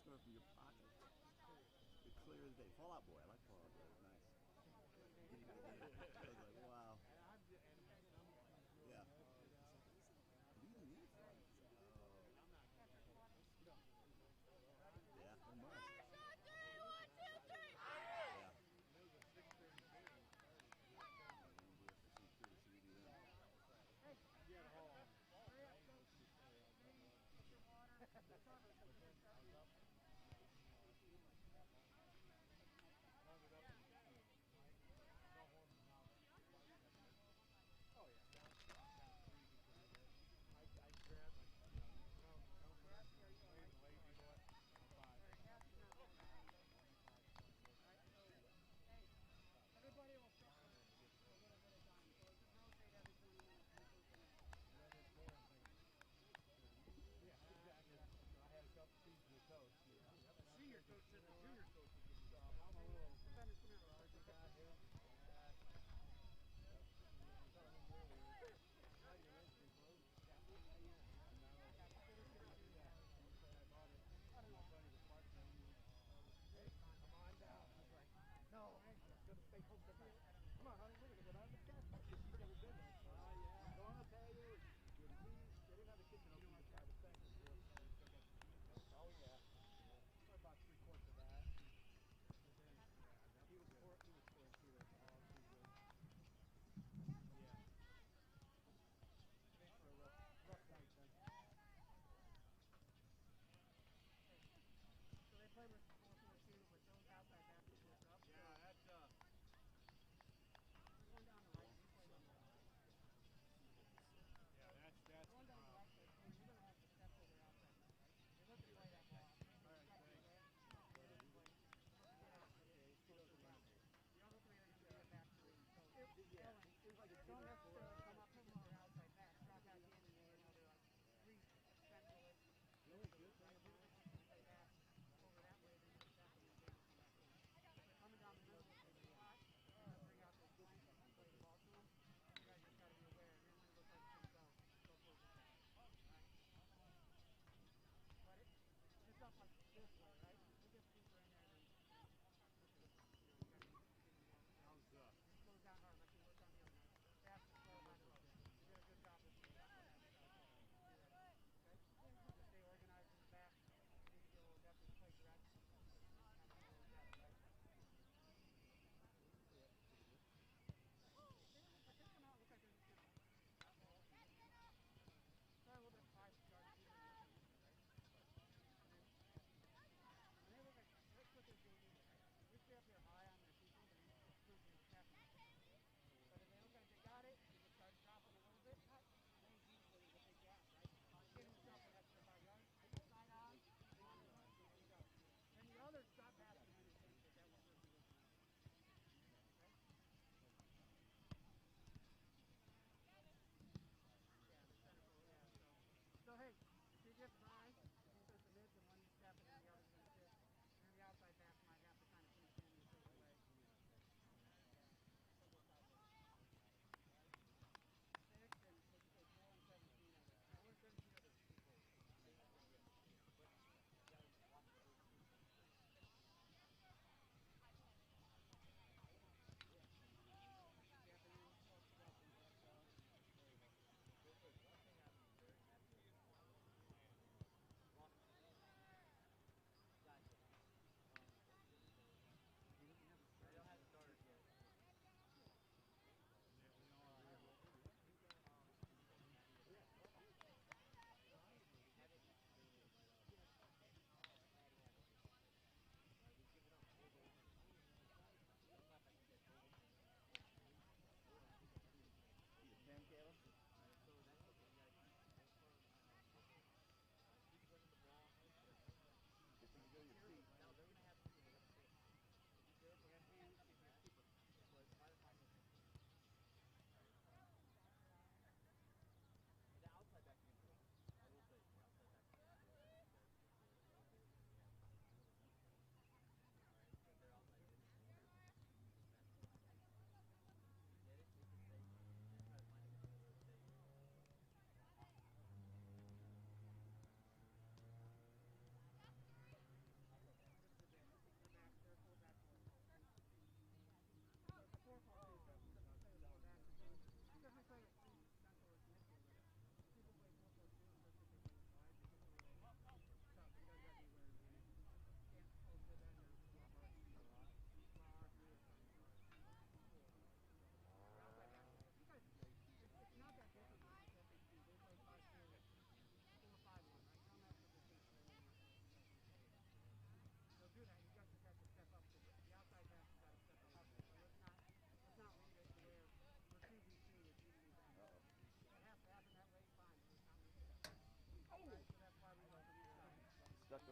coming from your pocket. You're clear as day. Fallout Boy. I like Fallout Boy. It's nice. I was like, wow. Yeah. Leading in front. Yeah, pretty much. Yeah.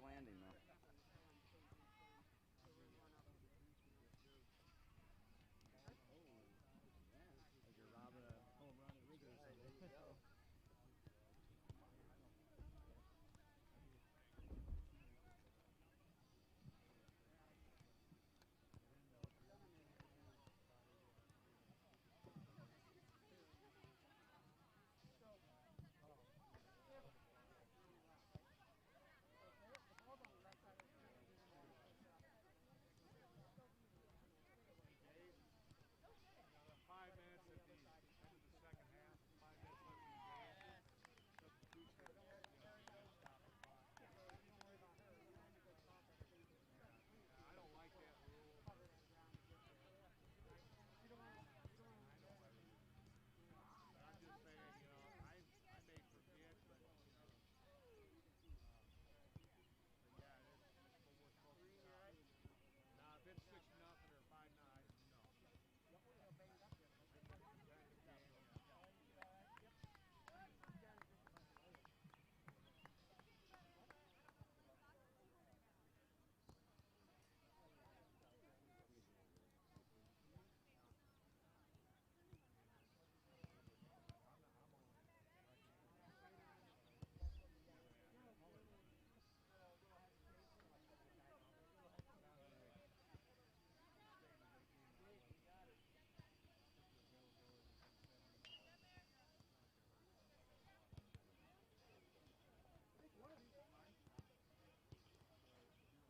landing, though. Like you're robbing a home run at Wrigley or something. There you go.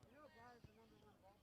Solo again, smoking, Justin.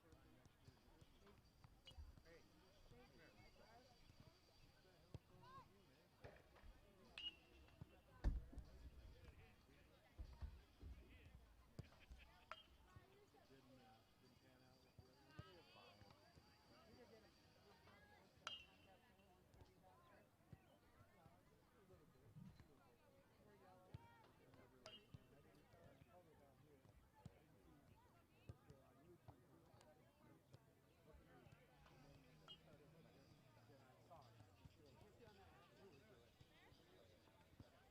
I think so, yeah.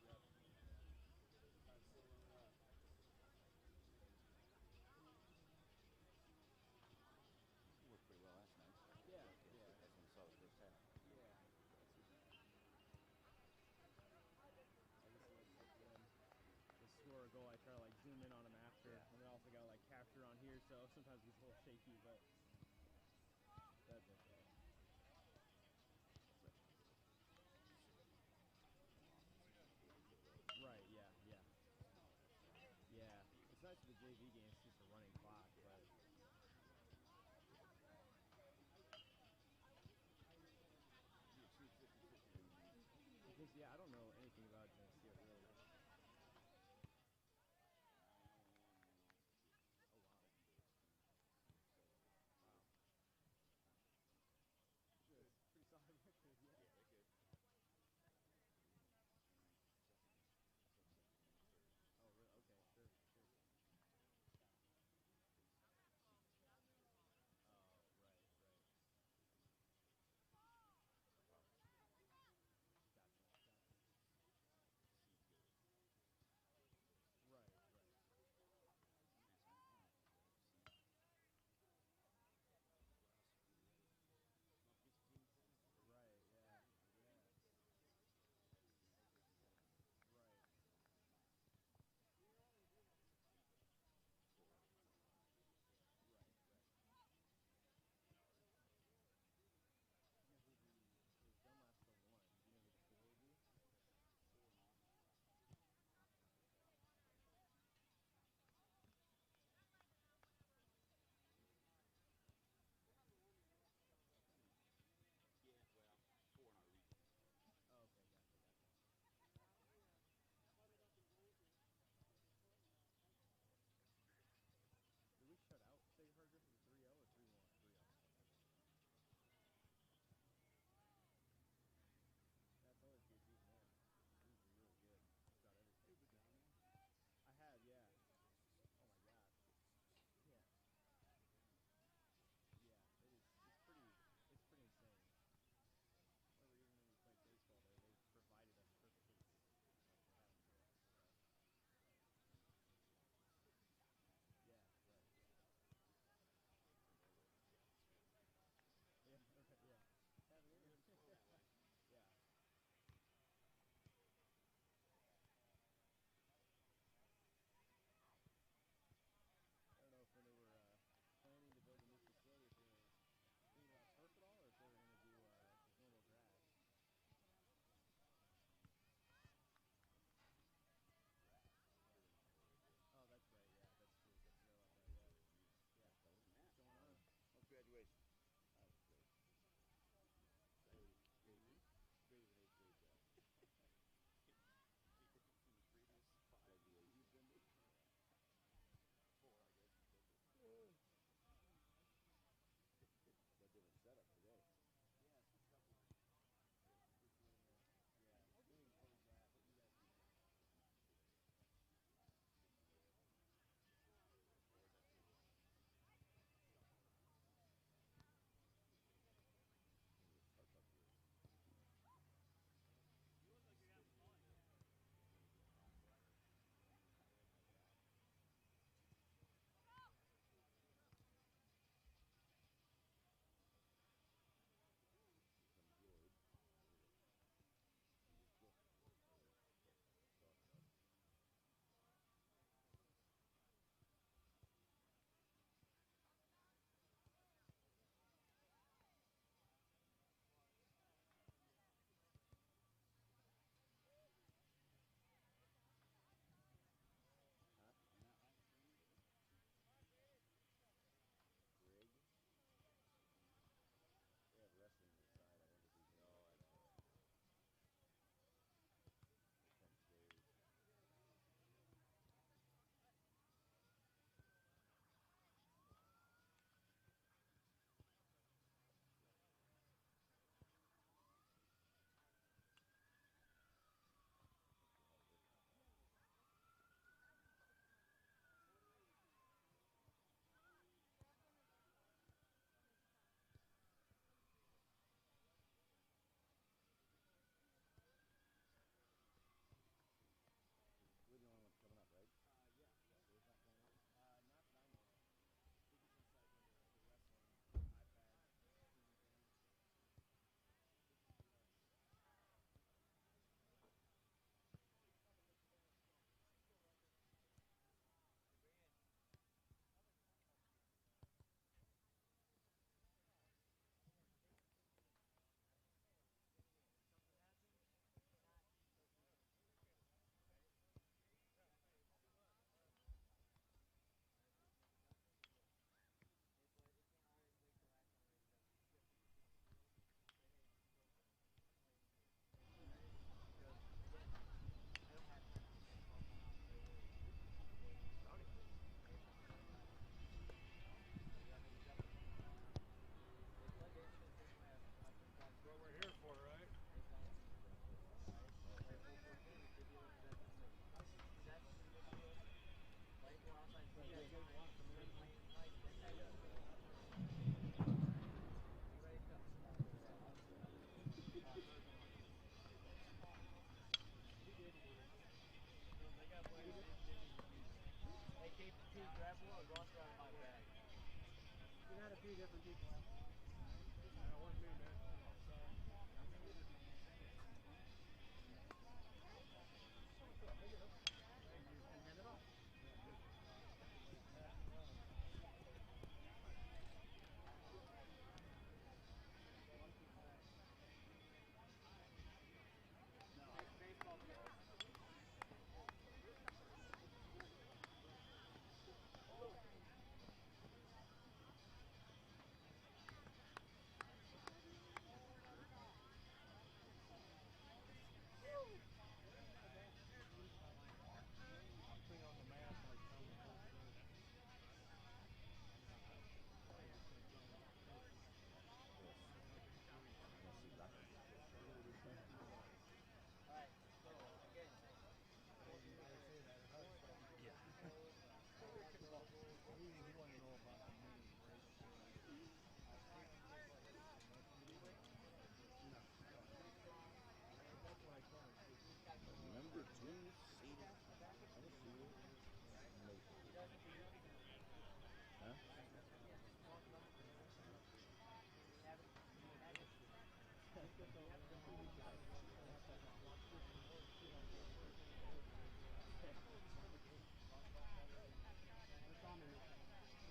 Yep. How's soloing up? You worked pretty well last night. Yeah, That's yeah. when I saw the first half. Yeah. I just like when they score a goal, I try to like zoom in on them after, Yeah. and then also got to like capture on here, so sometimes it gets a little shaky, but that's okay. But you said you lost it since you gave it to the Right, yeah, yeah. soccer. Yeah. It's nice for the JV games, it's just a running clock, Yeah. but Do you choose 50-50 or you leave? because, yeah, I don't know anything about Geneseo, really. I know two. Oh, wow. Second base, two, center.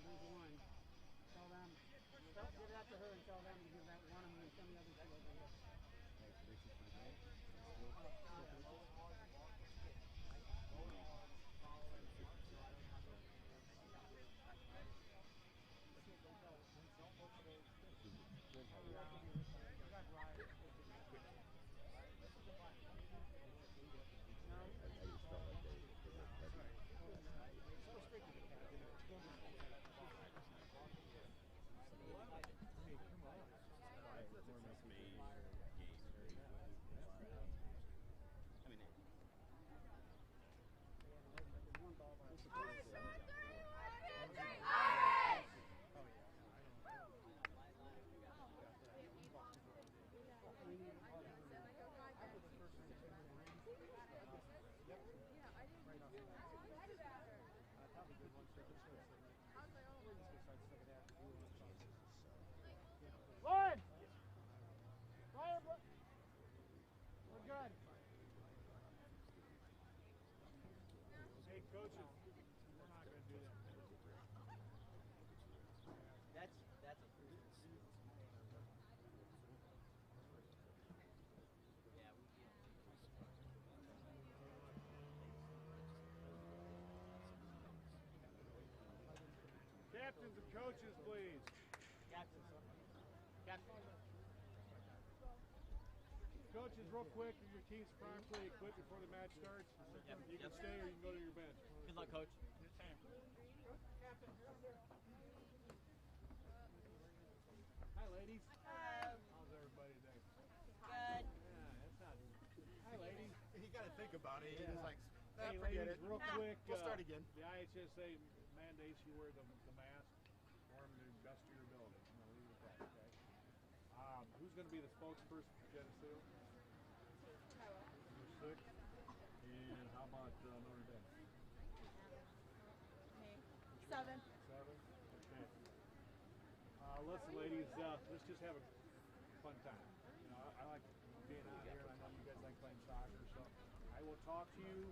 There's one. Tell them. Give that to her and tell them to give that one and then send the other two over here. Hey, predictions for the game? Score predictions? I just felt like they looked heavy last night. Good. We're good. Hey, coaches, we're not going to do that. That's a Captains and coaches, please. Captain. Coaches, real quick, are your teams properly equipped before the match starts? Yep. You can stay or you can go to your bench. Good luck, coach. Hi, ladies. Hello. How's everybody today? Good. Yeah, that's not. Hi, ladies. You got to think about it. Yeah. He's like, Hey, forget ladies, it. real quick. We'll start again. The IHSA mandates you wear the mask, form to the best of your ability. I'm going to leave it at that, okay? Who's going to be the spokesperson for Geneseo? Number 6. And how about Notre Dame? Me. 7. 7? Okay. Listen, ladies, let's just have a fun time. You know, I like being out here, and I know you guys like playing soccer, so I will talk to you,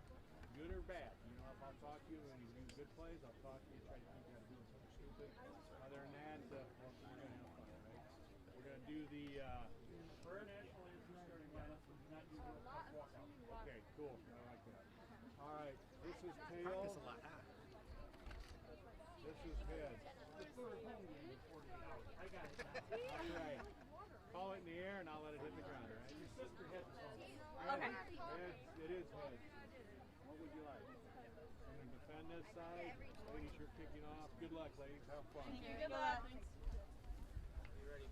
good or bad. You know, if I'll talk to you when you do good plays, I'll talk to you, try to keep you out of doing something stupid. Other than that, well, we're going to have fun, right? We're going to do the national anthem starting now. Not do the walkout. Okay, cool. I like that. All right, this is tail. This is head. I got it. That's right. Call it in the air and I'll let it hit the ground, all right? Your sister hit the phone. Okay. It is head. What would you like? I'm going to defend this side. Ladies, you're kicking off. Good luck, ladies. Have fun. Thank you. Good luck. You ready?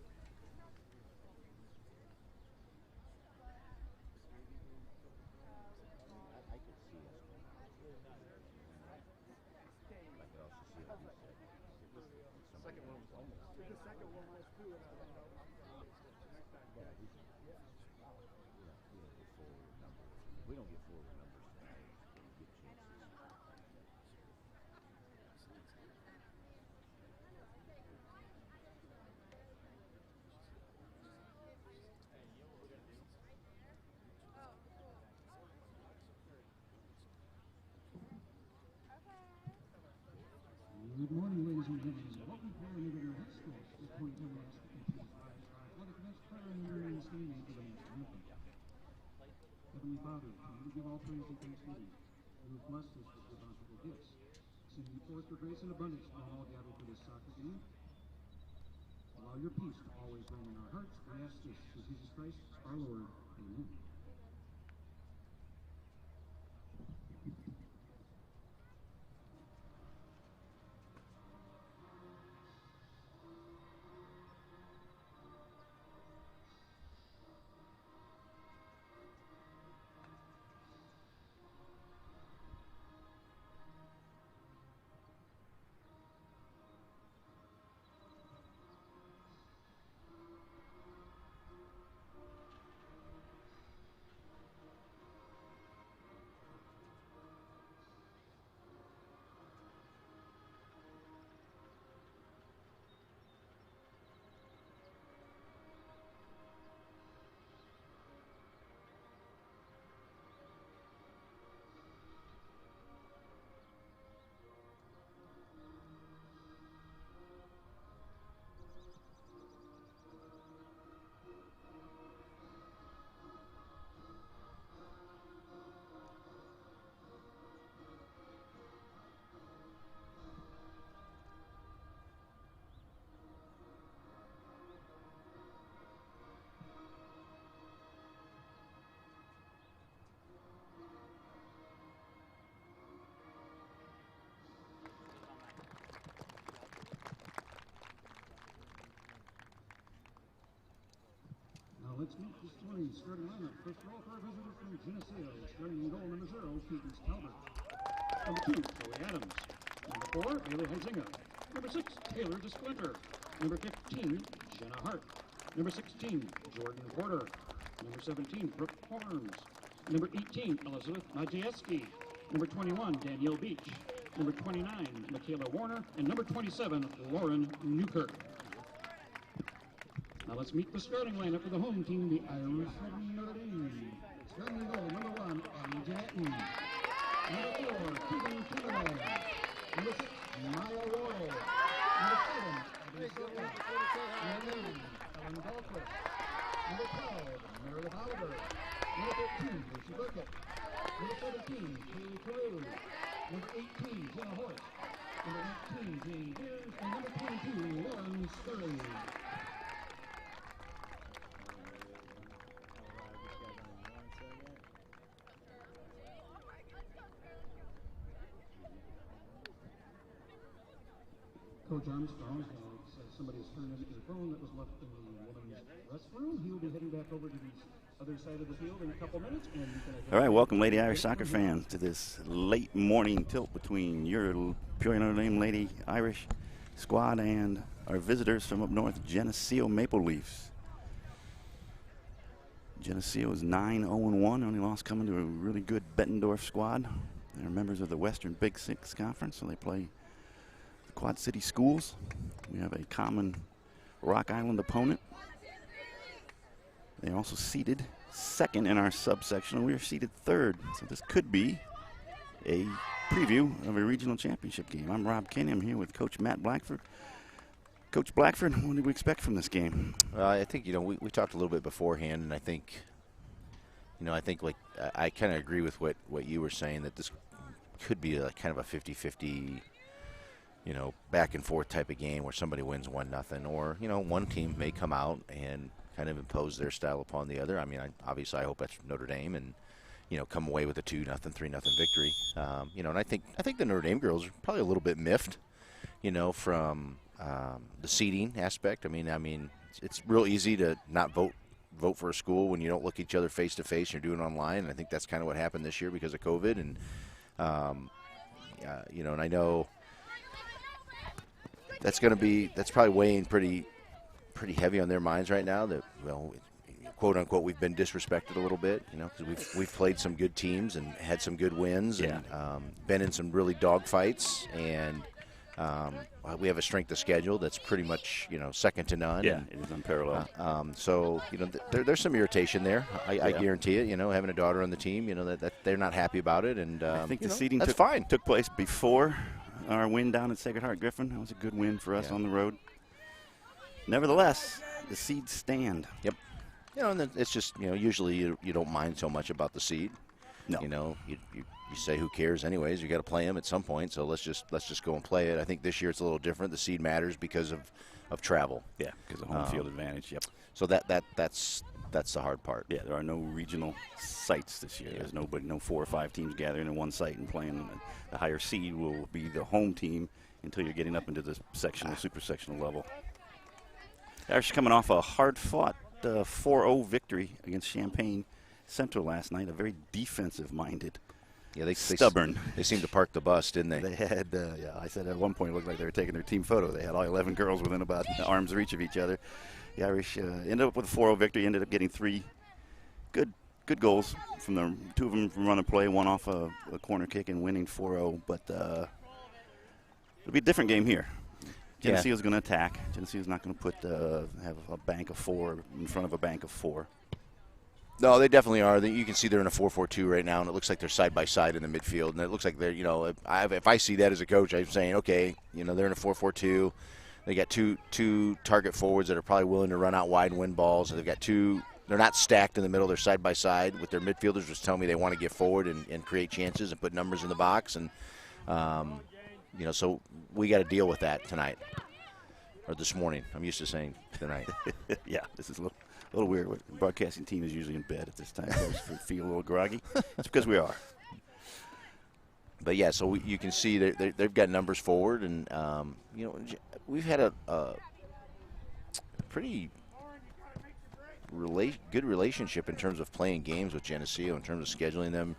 I could see us going out. I could also see what you said. The second one was almost. The second one was too. Well, we can. We'll get forward numbers. If we don't get forward numbers tonight, we get chances. Good morning, ladies and gentlemen. Welcome to Liberty High School. This point in the athletic events prior and during the standing for the national anthem. Heavenly Father, we give all praise and thanksgiving. You have blessed us with your bountiful gifts. Send you forth your grace and abundance to all gathered for this soccer game. Allow your peace to always reign in our hearts. We ask this through Jesus Christ, our Lord. Amen. Let's meet this morning's starting lineup. First of all, for our visitors from Geneseo, starting in goal, number 0, Cadence Talbot. Number 2, Zoe Adams. Number 4, Bailey Huizinga. Number 6, Taylor DeSplinter. Number 15, Jenna Hart. Number 16, Jordan Porter. Number 17, Brooke Forms. Number 18, Elizabeth Majewski. Number 21, Danielle Beach. Number 29, Michaela Warner. And number 27, Lauren Newkirk. Now let's meet the starting lineup for the home team, the Irish from Notre Dame. Starting in goal, number 1, Annie Janetton. Number 4, Keegan Kennedy. Number 6, Maya Worrell. Number 7, Abby Silva. Number 9, Ellen Dahlquist. Number 12, Meredith Oliver. Number 13, Lucy Burkett. Number 17, Kaylee Carew. Number 18, Jenna Horst. Number 19, Jane Beers. And number 22, Lauren Scurry. Coach Armstrong says somebody has turned in a phone that was left in the women's restroom. He will be heading back over to the other side of the field in a couple minutes. All right, welcome, Lady Irish soccer fans, to this late morning tilt between your Peoria Notre Dame Lady Irish squad and our visitors from up north, Geneseo Maple Leafs. Geneseo is 9-0-1, only loss coming to a really good Bettendorf squad. They're members of the Western Big Six Conference, so they play Quad City Schools. We have a common Rock Island opponent. They're also seated second in our subsection. We are seated third, so this could be a preview of a regional championship game. I'm Rob Kenny. I'm here with Coach Matt Blackford. Coach Blackford, what do we expect from this game? I think, we talked a little bit beforehand, and I think, like I kind of agree with what you were saying, that this could be a kind of a 50-50, back and forth type of game where somebody wins 1-0, or, one team may come out and kind of impose their style upon the other. I mean, obviously I hope that's Notre Dame and, come away with a 2-0, 3-0 victory. And I think the Notre Dame girls are probably a little bit miffed, from the seeding aspect. I mean, it's real easy to not vote for a school when you don't look each other face to face. You're doing it online, and I think that's kind of what happened this year because of COVID. And and I know that's probably weighing pretty heavy on their minds right now. That, quote unquote, we've been disrespected a little bit, because we've played some good teams and had some good wins, and been in some really dog fights, and we have a strength of schedule that's pretty much second to none. Yeah, it is unparalleled. So there's some irritation there. I guarantee it. Having a daughter on the team, that they're not happy about it, and I think the seeding took place before our win down at Sacred Heart Griffin. That was a good win for us on the road. Nevertheless, the seeds stand. Yep. And then it's just usually you don't mind so much about the seed. No. You say who cares anyways. You got to play them at some point, so let's just go and play it. I think this year it's a little different. The seed matters because of travel. Yeah, because of home field advantage. Yep. So that's the hard part. Yeah, there are no regional sites this year. There's no 4 or 5 teams gathering in one site and playing. The higher seed will be the home team until you're getting up into the sectional, super sectional level. Irish coming off a hard-fought 4-0 victory against Champaign Central last night. A very defensive-minded, stubborn. They seemed to park the bus, didn't they? They had, I said at one point it looked like they were taking their team photo. They had all 11 girls within about arm's reach of each other. The Irish ended up with a 4-0 victory, ended up getting 3 good goals from the 2 of them from run and play, 1 off a corner kick and winning 4-0. But it'll be a different game here. Geneseo is going to attack. Geneseo is not going to have a bank of 4 in front of a bank of 4. No, they definitely are. You can see they're in a 4-4-2 right now, and it looks like they're side by side in the midfield. And it looks like they're, if I see that as a coach, I'm saying, okay, they're in a 4-4-2. They got two target forwards that are probably willing to run out wide and win balls. And they've got 2. They're not stacked in the middle. They're side by side with their midfielders, which tell me they want to get forward and create chances and put numbers in the box. And so we got to deal with that tonight, or this morning. I'm used to saying tonight. Yeah, this is a little weird. The broadcasting team is usually in bed at this time, so we feel a little groggy. It's because we are. But yeah, so you can see they've got numbers forward, and we've had a pretty good relationship in terms of playing games with Geneseo, in terms of scheduling them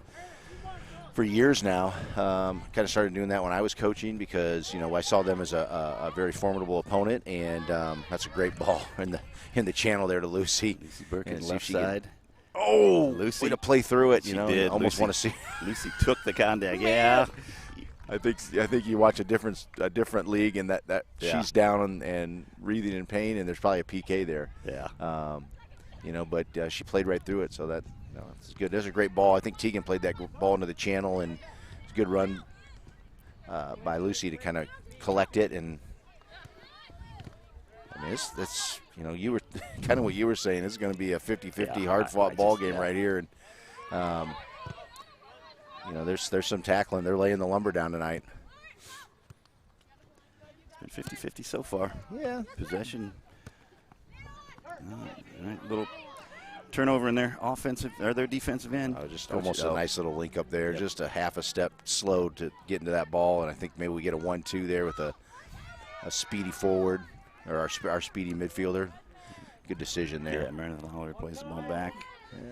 for years now. Kind of started doing that when I was coaching because, you know, I saw them as a very formidable opponent, and that's a great ball in the channel there to Lucy. Lucy Burkett, and left side. Lucy, way to play through it. She you know, did. Almost Lucy, want to see. Lucy took the contact. Yeah. I think you watch a different league, and that she's down and breathing in pain, and there's probably a PK there. Yeah. You know, but she played right through it, so that it's good. There's a great ball. I think Tegan played that ball into the channel, and it's a good run by Lucy to kind of collect it. And I mean, that's you know, you were kind of what you were saying. This is going to be a 50-50 hard-fought ball game right here, and you know, there's some tackling. They're laying the lumber down tonight. It's been 50-50 so far. Yeah. Possession. All right, little turnover in their offensive or their defensive end. Just almost a nice little link up there. Yep. Just a half a step slow to get into that ball, and I think maybe we get a 1-2 there with a speedy forward or our speedy midfielder. Good decision there. Yeah, Meredith Lawler plays the ball back.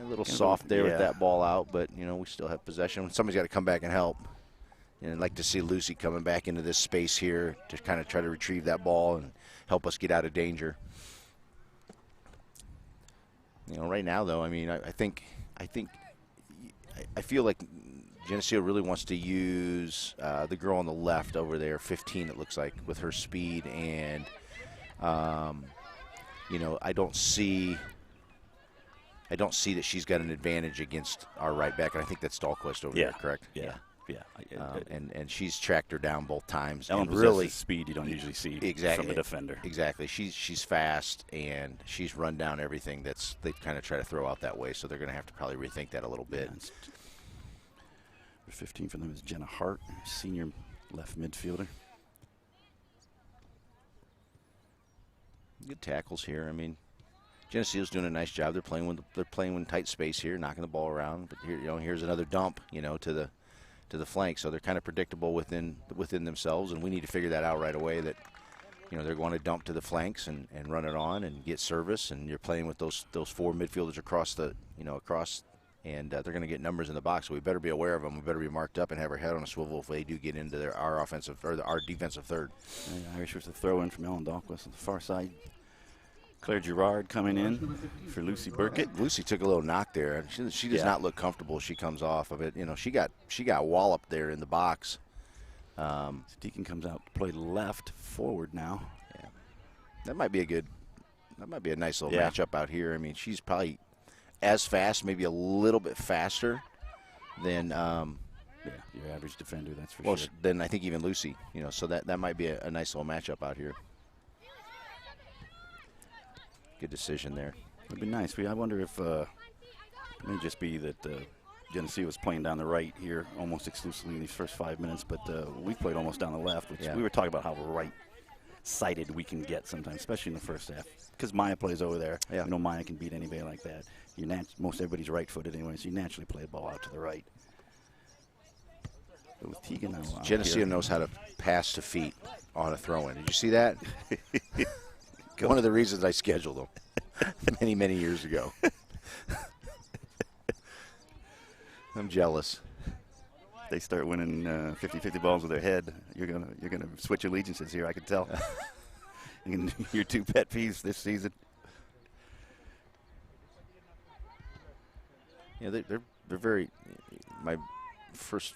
A little soft there with that ball out, but, you know, we still have possession. Somebody's got to come back and help. And I'd like to see Lucy coming back into this space here to kind of try to retrieve that ball and help us get out of danger. You know, right now, though, I mean, I feel like Geneseo really wants to use the girl on the left over there, 15, it looks like, with her speed. And, you know, I don't see that she's got an advantage against our right back, and I think that's Dahlquist over there, correct? Yeah. And she's tracked her down both times. Ellen and really speed you don't usually see from the defender. Exactly. She's fast, and she's run down everything they kind of try to throw out that way, so they're going to have to probably rethink that a little bit. Yeah, 15 for them is Jenna Hart, senior left midfielder. Good tackles here. I mean, Geneseo's doing a nice job. They're playing in tight space here, knocking the ball around. But here, you know, here's another dump, you know, to the flank. So they're kind of predictable within themselves, and we need to figure that out right away. That, you know, they're going to dump to the flanks and run it on and get service. And you're playing with those four midfielders across, and they're going to get numbers in the box. So we better be aware of them. We better be marked up and have our head on a swivel if they do get into our defensive third. And Irish was a throw in from Ellen Dahlquist on the far side. Claire Girard coming in for Lucy Burkett. Lucy took a little knock there. She does not look comfortable as she comes off of it. You know, she got walloped there in the box. Deacon comes out to play left forward now. Yeah, that might be a nice little matchup out here. I mean, she's probably as fast, maybe a little bit faster than your average defender. That's for sure. Then I think even Lucy. You know, so that might be a nice little matchup out here. Good decision there. It'd be nice. I wonder if it may just be that Geneseo was playing down the right here almost exclusively in these first 5 minutes, but we played almost down the left, which we were talking about how right-sided we can get sometimes, especially in the first half. Because Maya plays over there. Yeah. You know, Maya can beat anybody like that. Most everybody's right-footed anyway, so you naturally play the ball out to the right. But with Tegan now, Geneseo knows how to pass to feet on a throw-in. Did you see that? One of the reasons I scheduled them many, many years ago. I'm jealous. They start winning 50-50 balls with their head. You're gonna switch allegiances here. I can tell. Your two pet peeves this season. Yeah, they're very. My first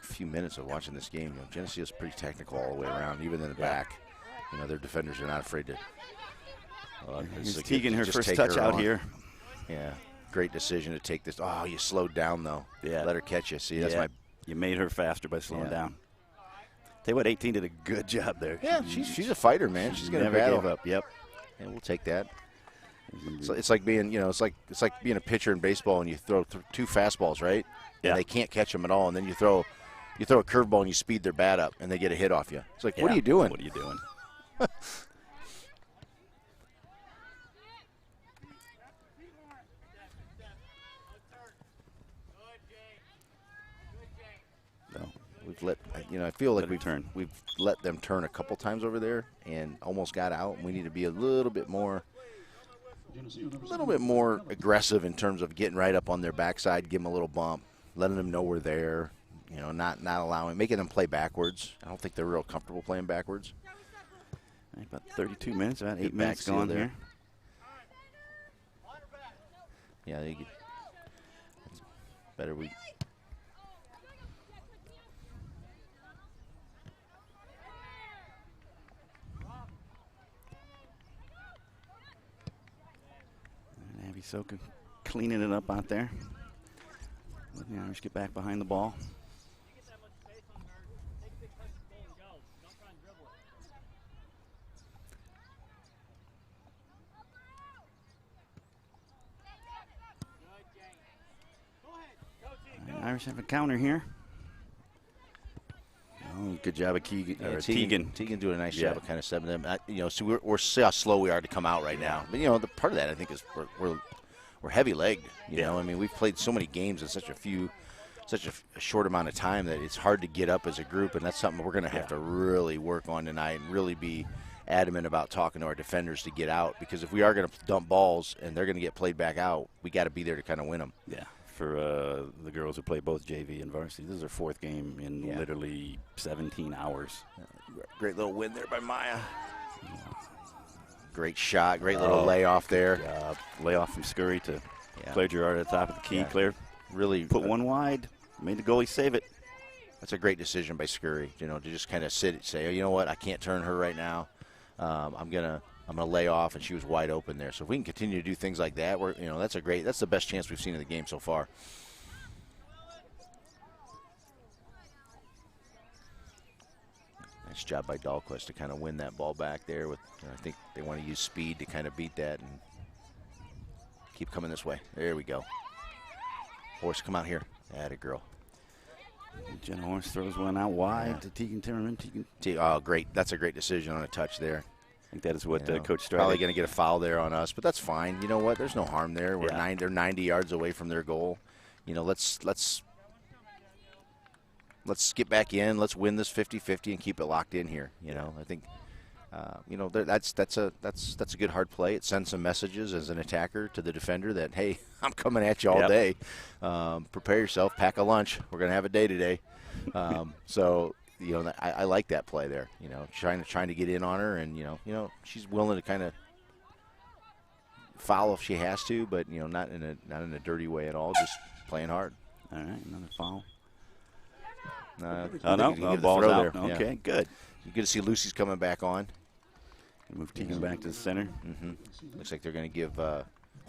few minutes of watching this game, you know, Geneseo's pretty technical all the way around, even in the back. You know, their defenders are not afraid to. Tegan, her first touch out here. Yeah, great decision to take this. Oh, you slowed down though. Yeah, let her catch you. See, you made her faster by slowing down. Tell you what, 18 did a good job there. Yeah, she's a fighter, man. She's gonna battle. Give up. Yep. And we'll take that. So it's like being, you know, it's like being a pitcher in baseball and you throw two fastballs, right? Yeah. And they can't catch them at all, and then you throw a curveball and you speed their bat up and they get a hit off you. It's like, what are you doing? What are you doing? I feel like we've let them turn a couple times over there and almost got out. We need to be a little bit more a little bit more aggressive in terms of getting right up on their backside, give them a little bump, letting them know we're there. You know, not allowing, making them play backwards. I don't think they're real comfortable playing backwards. About 32 minutes, about 8 Good minutes backseal gone there. here. Yeah, they get, it's better. We. And Abby Soka cleaning it up out there. Letting the Irish get back behind the ball. Irish have a counter here. Oh, good job of Keegan. Yeah, Or Teagan doing a nice job of kind of stepping them. You know, so we're see how slow we are to come out right now. But you know, the part of that I think is we're heavy legged. You know, I mean we've played so many games in such a short amount of time that it's hard to get up as a group, and that's something we're going to have to really work on tonight and really be adamant about talking to our defenders to get out, because if we are going to dump balls and they're going to get played back out, we got to be there to kind of win them. Yeah. For the girls who play both JV and varsity, this is their fourth game in literally 17 hours. Great little win there by Maya. Great shot, great little layoff there. Layoff from Scurry to Claire Gerard at the top of the key. Claire really put one wide, made the goalie save it. That's a great decision by Scurry, you know, to just kind of say, oh, you know what, I can't turn her right now. I'm gonna lay off, and she was wide open there. So if we can continue to do things like that, that's the best chance we've seen in the game so far. Nice job by Dahlquist to kind of win that ball back there. With I think they want to use speed to kind of beat that and keep coming this way. There we go. Horse, come out here. Atta girl. Jenna Horse throws one out wide to Teagan Timmerman. Oh, great. That's a great decision on a touch there. I think that is what Coach Stride. Probably going to get a foul there on us, but that's fine. You know what? There's no harm there. They're 90 yards away from their goal. You know, let's get back in. Let's win this 50-50 and keep it locked in here. You know, I think you know, that's a good hard play. It sends some messages as an attacker to the defender that, hey, I'm coming at you all day. Prepare yourself, pack a lunch. We're going to have a day today. So, you know, I like that play there. You know, trying to get in on her, and you know, she's willing to kind of foul if she has to, but you know, not in a dirty way at all. Just playing hard. All right, another foul. No, ball's out. There. Okay, good. You get to see Lucy's coming back on. Move Teagan back to the center. Looks like they're going to give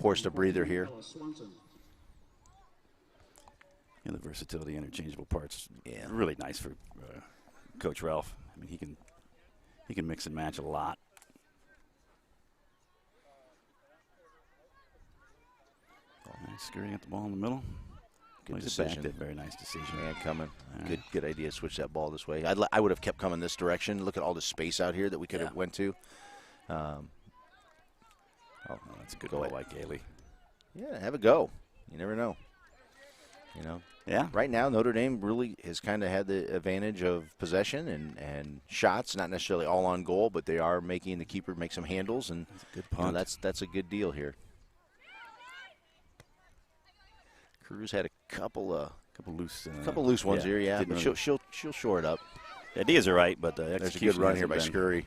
Horst a breather here. Yeah, the versatility, interchangeable parts. Yeah, really nice for Coach Ralph. I mean, he can mix and match a lot. Nice Scurry at the ball in the middle. Good decision. Very nice decision. Man coming. Right. Good idea. Switch that ball this way. I would have kept coming this direction. Look at all the space out here that we could have went to. That's a good goal by Gailey. Yeah, have a go. You never know. You know. Yeah. Right now, Notre Dame really has kind of had the advantage of possession and shots. Not necessarily all on goal, but they are making the keeper make some handles, and that's a good punt. You know, that's a good deal here. Cruz had a couple loose ones here, but she'll shore it up. The ideas are right, but there's a good run here by Scurry.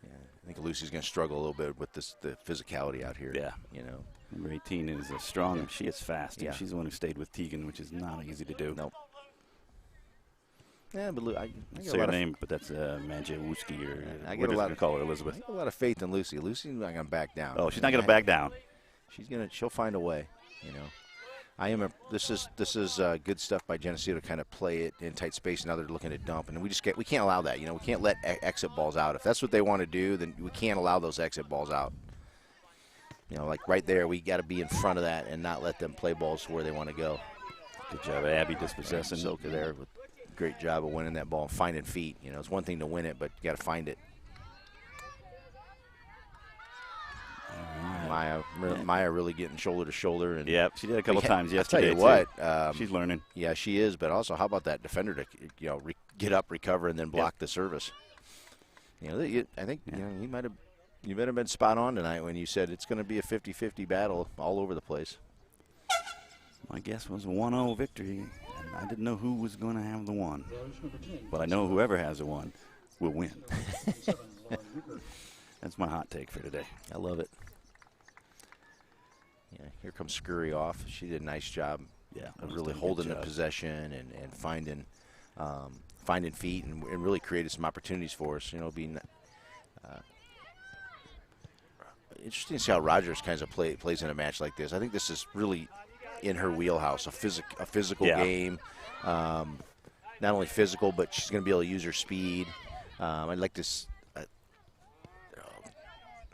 Yeah, I think Lucy's going to struggle a little bit with the physicality out here. Yeah, you know, number 18 is strong and she is fast. Yeah, she's the one who stayed with Teagan, which is not easy to do. Nope. Yeah, but I say her name, but that's Majewski, or I get a lot of call her Elizabeth. I get a lot of faith in Lucy. Lucy's not going to back down. Oh, she's not going to back down. She'll find a way, you know. This is good stuff by Geneseo to kind of play it in tight space. Now they're looking to dump, and we can't allow that. You know, we can't let exit balls out. If that's what they want to do, then we can't allow those exit balls out. You know, like right there, we got to be in front of that and not let them play balls where they want to go. Good job, Abby, dispossessing. Soka there with great job of winning that ball and finding feet. You know, it's one thing to win it, but you got to find it. Maya really getting shoulder to shoulder. And yep, she did a couple times yesterday. I'll tell you what, she's learning. Yeah, she is. But also, how about that defender to get up, recover, and then block the service? You know, I think you know he might have You better have been spot on tonight when you said it's going to be a 50-50 battle all over the place. My guess was a 1-0 victory, and I didn't know who was going to have the 1. But I know whoever has the 1 will win. That's my hot take for today. I love it. Yeah, here comes Scurry off. She did a nice job. Yeah, of really holding the possession and finding feet and really created some opportunities for us. You know, being interesting to see how Rogers kind of plays in a match like this. I think this is really in her wheelhouse, a physical game. Not only physical, but she's going to be able to use her speed. I'd like this.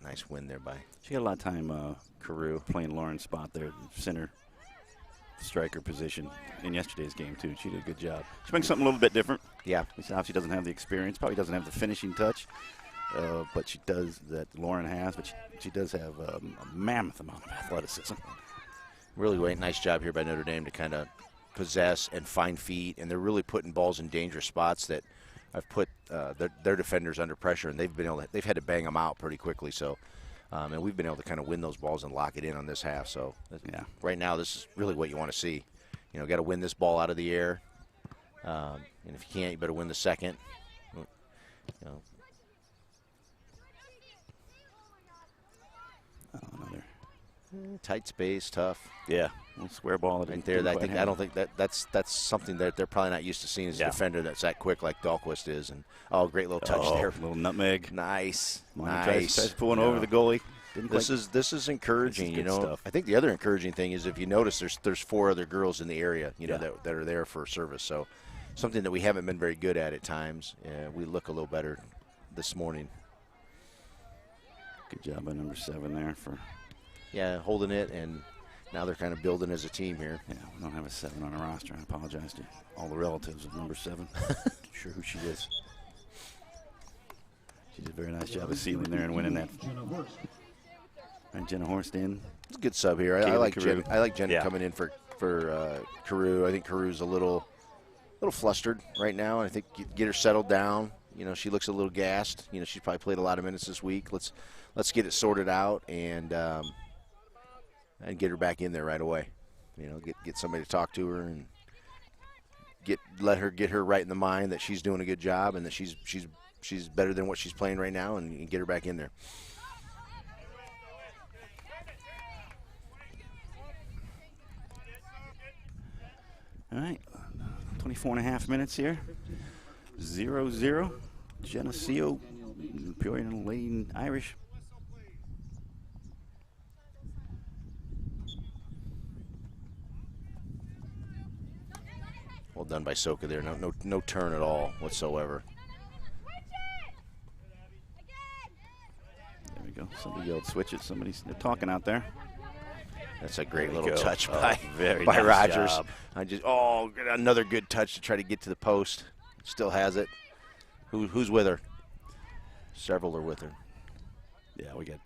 Nice win there by. She had a lot of time, Carew, playing Lauren's spot there, center striker position in yesterday's game, too. She did a good job. She brings something a little bit different. Yeah. She doesn't have the experience, probably doesn't have the finishing touch, but she does that Lauren has, but she does have a mammoth amount of athleticism. Really nice job here by Notre Dame to kind of possess and find feet, and they're really putting balls in dangerous spots that I've put their defenders under pressure, and they've had to bang them out pretty quickly. So, and we've been able to kind of win those balls and lock it in on this half. So, yeah, right now this is really what you want to see. You know, got to win this ball out of the air, and if you can't, you better win the second. You know. Another tight space, tough. Yeah, square ball right there. I don't think that's something that they're probably not used to seeing as a defender that's that quick like Dahlquist is. And great little touch there, little nutmeg. Nice. Tries pulling over the goalie. This is encouraging. You know, I think the other encouraging thing is if you notice, there's 4 other girls in the area, that are there for service. So something that we haven't been very good at times. We look a little better this morning. Good job by number 7 there for. Yeah, holding it, and now they're kind of building as a team here. Yeah, we don't have a 7 on our roster. I apologize to all the relatives of number 7. Sure who she is. She did a very nice job of sealing there and winning that. And Jenna Horst in. It's a good sub here. I like Jen. I like Jenna coming in for Carew. I think Carew's a little flustered right now, and I think get her settled down. You know, she looks a little gassed. You know, she's probably played a lot of minutes this week. Let's get it sorted out and get her back in there right away. You know, get somebody to talk to her and let her get her right in the mind that she's doing a good job and that she's better than what she's playing right now, and get her back in there. All right, 24 and a half minutes here. 0-0. Geneseo, Peoria Lane Irish. Well done by Soka there. No turn at all whatsoever. There we go. Somebody yelled switch it. They're talking out there. That's a great little touch by nice Rogers. Job. Another good touch to try to get to the post. Still has it. Who's with her? Several are with her. Yeah, we get.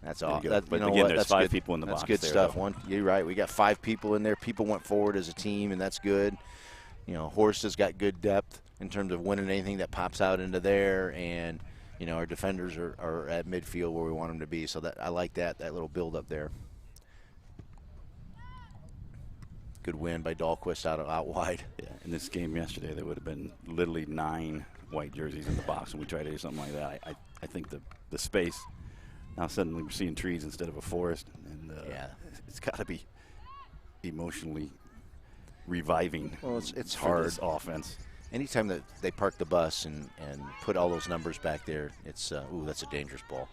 That's all. But again, there's 5 people in the box. That's good there, stuff. You're right. We got 5 people in there. People went forward as a team, and that's good. You know, Horst has got good depth in terms of winning anything that pops out into there, and you know our defenders are at midfield where we want them to be. So I like that little build up there. Good win by Dahlquist out wide. Yeah, in this game yesterday, there would have been literally 9 white jerseys in the box, and we tried to do something like that. I think the space. Now suddenly we're seeing trees instead of a forest, and it's got to be emotionally reviving. Well, it's hard. This offense. Anytime that they park the bus and put all those numbers back there, it's that's a dangerous ball.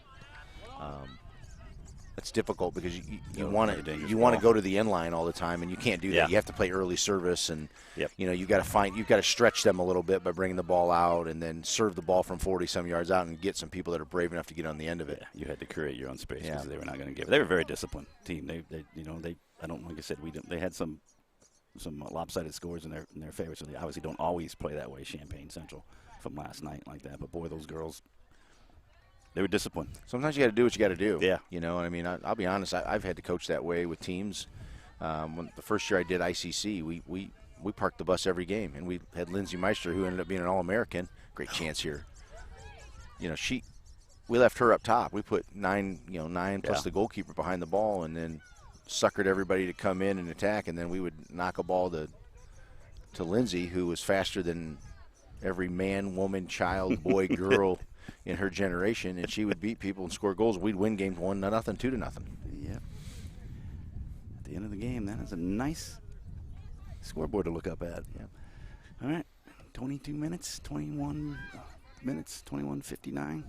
That's difficult because you want to go to the end line all the time, and you can't do that. You have to play early service, and you know you've got to stretch them a little bit by bringing the ball out, and then serve the ball from 40-some yards out, and get some people that are brave enough to get on the end of it. Yeah, you had to create your own space because they were not going to give it. They were a very disciplined team. They I don't like I said they had some lopsided scores in their favor, so they obviously don't always play that way. Champaign Central from last night like that, but boy, those girls. They were disciplined. Sometimes you got to do what you got to do. Yeah. You know, I mean, I'll be honest. I've had to coach that way with teams. When the first year I did ICC, we parked the bus every game, and we had Lindsay Meister, who ended up being an All-American. Great chance here. You know, we left her up top. We put 9 plus the goalkeeper behind the ball, and then suckered everybody to come in and attack, and then we would knock a ball to Lindsay, who was faster than every man, woman, child, boy, girl in her generation, and she would beat people and score goals. We'd win games 1-0, 2-0. Yep. At the end of the game, that is a nice scoreboard to look up at. Yeah. All right, 22 minutes, 21 minutes, 21:59.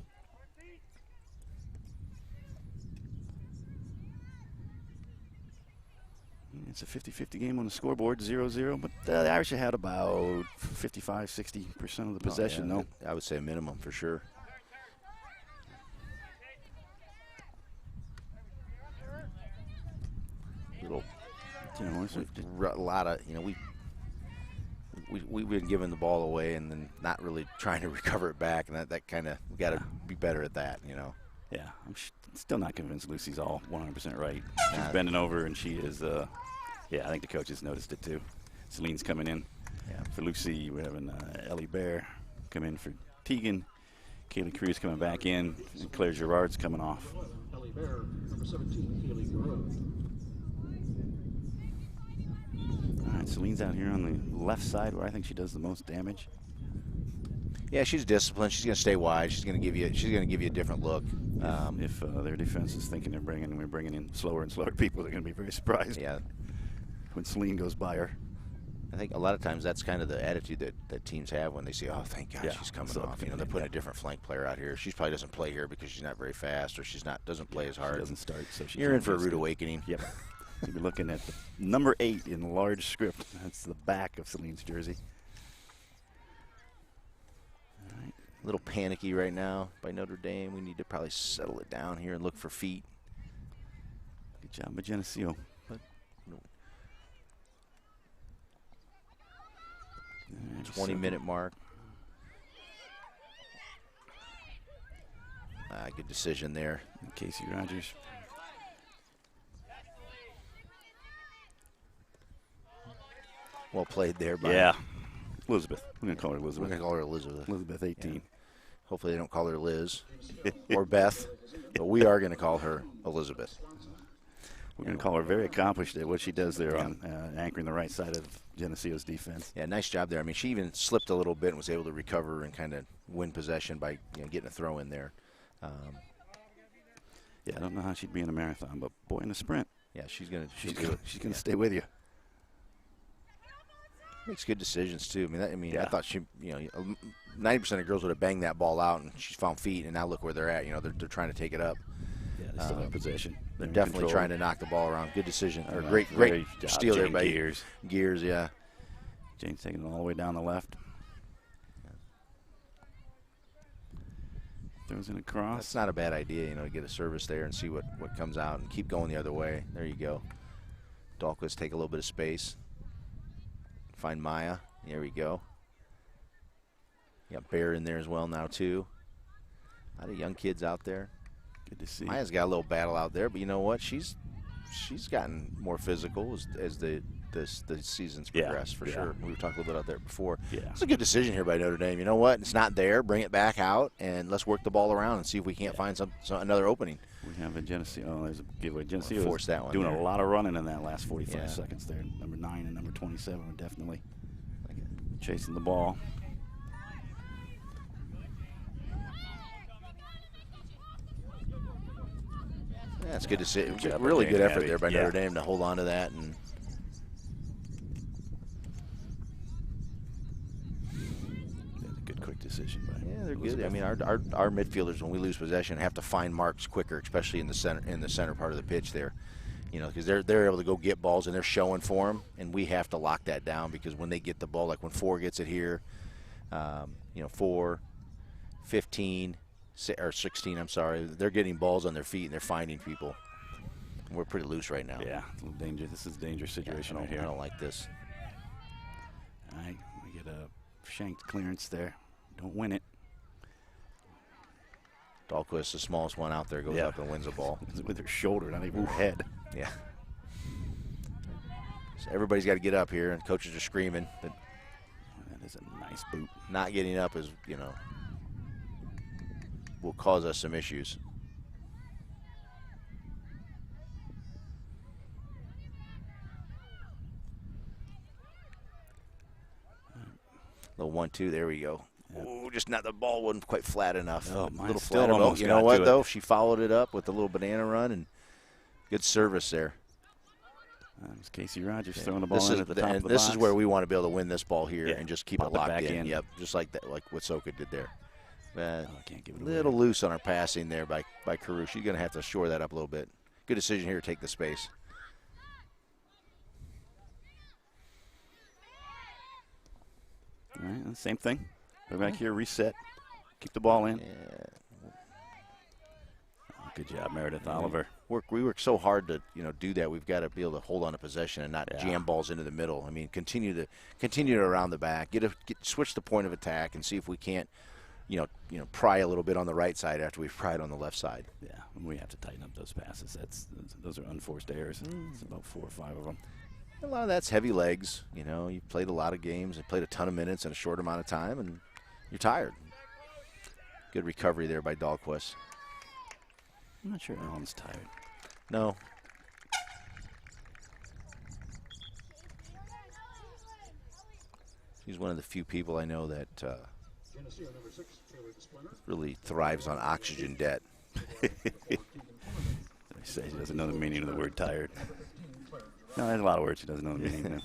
It's a 50-50 game on the scoreboard, 0-0, but the Irish had about 55-60% of the possession, though. I would say a minimum for sure. Little, a lot of, we've been giving the ball away and then not really trying to recover it back, and that kind of, we got to be better at that, Yeah, I'm still not convinced Lucy's all 100% right. She's bending over, and she is, I think the coaches noticed it too. Celine's coming in for Lucy. We're having Ellie Bear come in for Tegan. Kaylee Cruz coming back in, and Claire Girard's coming off. Ellie Bear, number 17, Kaylee Girard. All right, Celine's out here on the left side where I think she does the most damage. Yeah, she's disciplined. She's going to stay wide. She's going to give you a different look. If their defense is thinking we're bringing in slower and slower people, they're going to be very surprised. Yeah. When Celine goes by her. I think a lot of times that's kind of the attitude that teams have when they say, oh, thank God she's coming off. They're putting a different flank player out here. She probably doesn't play here because she's not very fast, or doesn't play as hard. She doesn't start, so you're in for a rude awakening. Yep. You'll be looking at the number 8 in large script. That's the back of Celine's jersey. All right. A little panicky right now by Notre Dame. We need to probably settle it down here and look for feet. Good job by Geneseo. 20-minute mark. Good decision there. Casey Rogers. Well played there by Elizabeth. We're going to call her Elizabeth. We're going to call her Elizabeth. Elizabeth 18. Yeah. Hopefully they don't call her Liz or Beth, but we are going to call her Elizabeth. We're going to call her very accomplished at what she does there on anchoring the right side of Geneseo's defense. Yeah, nice job there. I mean, she even slipped a little bit and was able to recover and kind of win possession by getting a throw in there. I don't know how she'd be in a marathon, but boy, in a sprint. Yeah, she's going to stay with you. Makes good decisions too. I thought she, 90% of girls would have banged that ball out, and she's found feet, and now look where they're at. They're trying to take it up. Yeah, they still have possession. They're definitely trying to knock the ball around. Good decision. Or great steal there by Gears. Gears, yeah. Jane's taking it all the way down the left. Throws in a cross. That's not a bad idea, to get a service there and see what comes out and keep going the other way. There you go. Dahlquist take a little bit of space. Find Maya. There we go. You got Bear in there as well now, too. A lot of young kids out there. Good to see. Maya's got a little battle out there, but you know what? She's gotten more physical as the season's progressed, for sure. We were talking a little bit out there before. Yeah. It's a good decision here by Notre Dame. You know what? It's not there. Bring it back out, and let's work the ball around and see if we can't find another opening. We have a Geneseo. Oh, there's a giveaway. Geneseo force that one doing there. A lot of running in that last 45 seconds there. Number 9 and number 27 are definitely chasing the ball. Yeah, it's good to see. Really good effort there by Notre Dame to hold on to that. And that's a good, quick decision. Yeah, they're good. I mean, our midfielders, when we lose possession, have to find marks quicker, especially in the center part of the pitch there. Because they're able to go get balls and they're showing for them, and we have to lock that down because when they get the ball, like when 4 gets it here, 4, 15. Or 16, I'm sorry. They're getting balls on their feet and they're finding people. We're pretty loose right now. Yeah, it's a little dangerous. This is a dangerous situation right here. I don't like this. All right, we get a shanked clearance there. Don't win it. Dahlquist, the smallest one out there, goes up and wins the ball. With her shoulder, not even her head. Yeah. So everybody's got to get up here, and coaches are screaming. But that is a nice boot. Not getting up is, will cause us some issues. Little 1-2. There we go. Yep. Ooh, just not the ball wasn't quite flat enough. Oh, A mine little still flat. almost You got know what to it. though? She followed it up with a little banana run and good service there. It's Casey Rogers throwing the ball this in is at the top of the this box. is where we want to be able to win this ball here and just keep Pop it locked back in. Yep, just like that, like what Soka did there. I can't give it A away. little loose on our passing there by Carew. She's going to have to shore that up a little bit. Good decision here to take the space. All right, and same thing. Go back here, reset, keep the ball in. Yeah. Oh, good job, Meredith Oliver. We work so hard to do that. We've got to be able to hold on to possession and not jam balls into the middle. I mean, continue to around the back, switch the point of attack, and see if we can't pry a little bit on the right side after we've pried on the left side. Yeah, we have to tighten up those passes. Those are unforced errors. It's about 4 or 5 of them. A lot of that's heavy legs. You played a lot of games and played a ton of minutes in a short amount of time, and you're tired. Good recovery there by Dahlquist. I'm not sure Alan's tired. No. He's one of the few people I know that really thrives on oxygen debt. He says he doesn't know the meaning of the word tired. No, there's a lot of words he doesn't know the meaning of.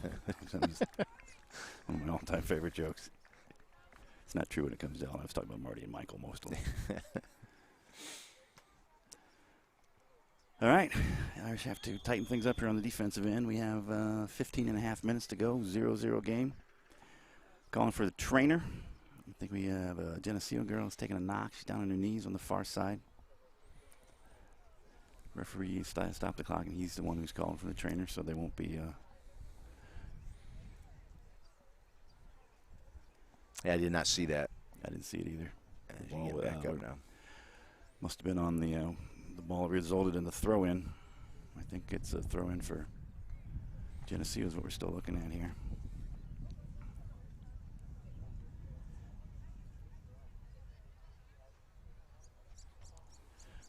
One of my all-time favorite jokes. It's not true when it comes to Alan. I was talking about Marty and Michael mostly. All right, Irish have to tighten things up here on the defensive end. We have 15 and a half minutes to go, 0-0 game. Calling for the trainer. I think we have a Geneseo girl who's taking a knock. She's down on her knees on the far side. Referee stopped the clock, and he's the one who's calling for the trainer, so they won't be. Yeah, I did not see that. I didn't see it either. You get back up now. Must have been on the ball resulted in the throw-in. I think it's a throw-in for Geneseo is what we're still looking at here.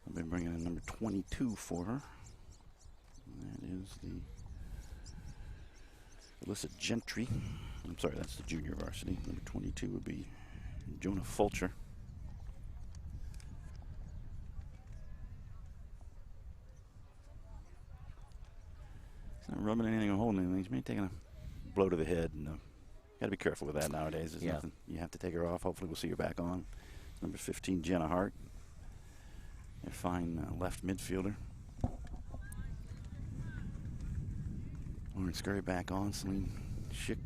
I've been bringing in number 22 for her. And that is the Alyssa Gentry. I'm sorry, that's the junior varsity. Number 22 would be Jonah Fulcher. He's not rubbing anything or holding anything. He's maybe taking a blow to the head. And got to be careful with that nowadays. There's nothing. You have to take her off. Hopefully we'll see her back on. Number 15, Jenna Hart. A fine left midfielder. Lauren Scurry back on. Celine Schick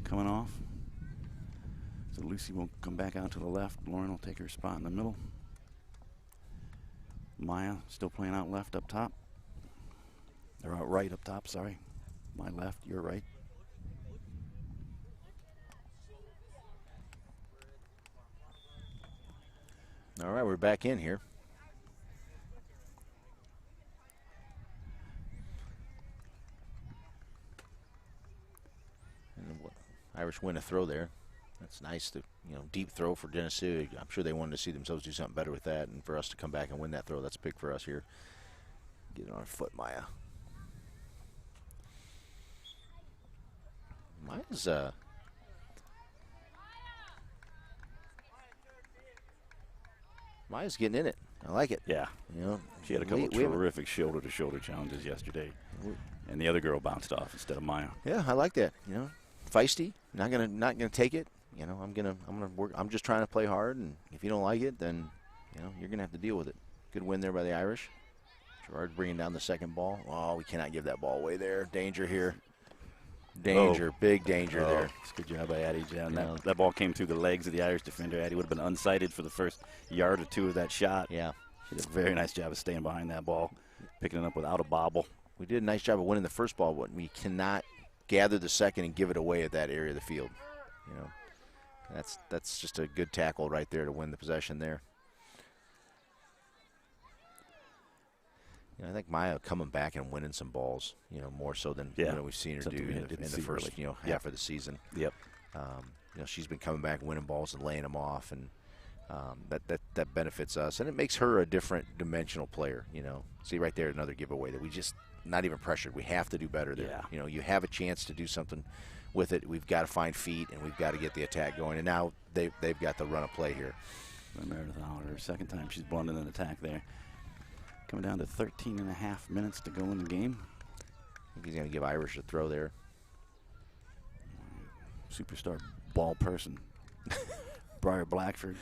coming off. So Lucy will come back out to the left. Lauren will take her spot in the middle. Maya still playing out left up top. Or out right up top, sorry. My left, your right. All right, we're back in here. Irish win a throw there. That's nice. Deep throw for Geneseo. I'm sure they wanted to see themselves do something better with that, and for us to come back and win that throw, that's big for us here. Get it on our foot, Maya. Maya's getting in it. I like it. Yeah. She had a couple of terrific shoulder-to-shoulder challenges yesterday, and the other girl bounced off instead of Maya. Yeah, I like that. Feisty. Not gonna take it. I'm gonna work. I'm just trying to play hard, and if you don't like it, then you're gonna have to deal with it. Good win there by the Irish. Gerard bringing down the second ball. Oh, we cannot give that ball away there. Danger here. Danger, big danger there. It's a good job by Addie John. That ball came through the legs of the Irish defender. Addie would have been unsighted for the first yard or two of that shot. Yeah. She did a very nice job of staying behind that ball, picking it up without a bobble. We did a nice job of winning the first ball, but we cannot gather the second and give it away at that area of the field. That's just a good tackle right there to win the possession there. I think Maya coming back and winning some balls, more so than we've seen her do in the first half of the season. Yep. She's been coming back, winning balls and laying them off, and that benefits us, and it makes her a different dimensional player. You know, see right there, another giveaway that we just not even pressured. We have to do better there. Yeah. You know, you have a chance to do something with it. We've got to find feet, and we've got to get the attack going. And now they've got the run of play here. Meredith Howard, second time she's blunted an attack there. Coming down to 13 and a half minutes to go in the game. I think he's going to give Irish a throw there. Superstar ball person. Briar Blackford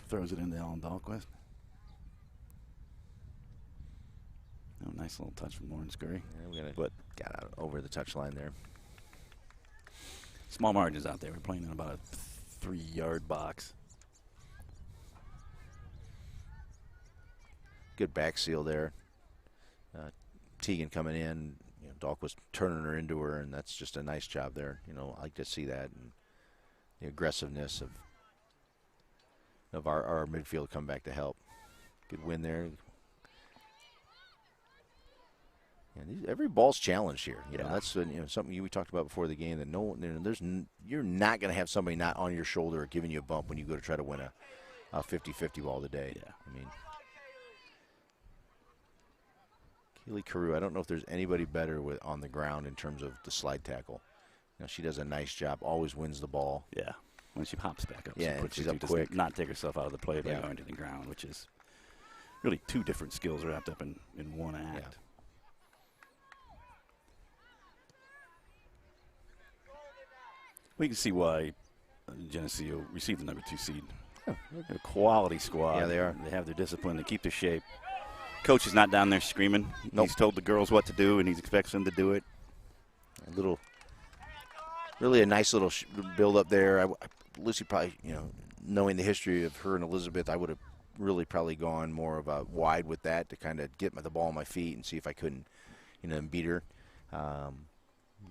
throws it into Ellen Dahlquist. Oh, nice little touch from Lauren Scurry. Yeah, got out over the touchline there. Small margins out there. We're playing in about a 3-yard box. Good back seal there. Tegan coming in, you know, Dahlquist turning her into her, and that's just a nice job there. You know, I like to see that, and the aggressiveness of our midfield come back to help. Good win there. And every ball's challenged here. You know, that's something we talked about before the game. That you're not going to have somebody not on your shoulder or giving you a bump when you go to try to win a 50-50 ball today. Yeah. I mean, Keely Carew, I don't know if there's anybody better on the ground in terms of the slide tackle. You know, she does a nice job. Always wins the ball. Yeah. When she pops back up, yeah, she's up quick. Not take herself out of the play by going to the ground, which is really two different skills wrapped up in one act. Yeah. We can see why Geneseo received the number 2 seed. They're a quality squad. Yeah, they are. They have their discipline. They keep their shape. Coach is not down there screaming. Nope. He's told the girls what to do, and he expects them to do it. Really a nice little build up there. Lucy probably, you know, knowing the history of her and Elizabeth, I would have really probably gone more of a wide with that to kind of get the ball on my feet and see if I couldn't, you know, beat her. You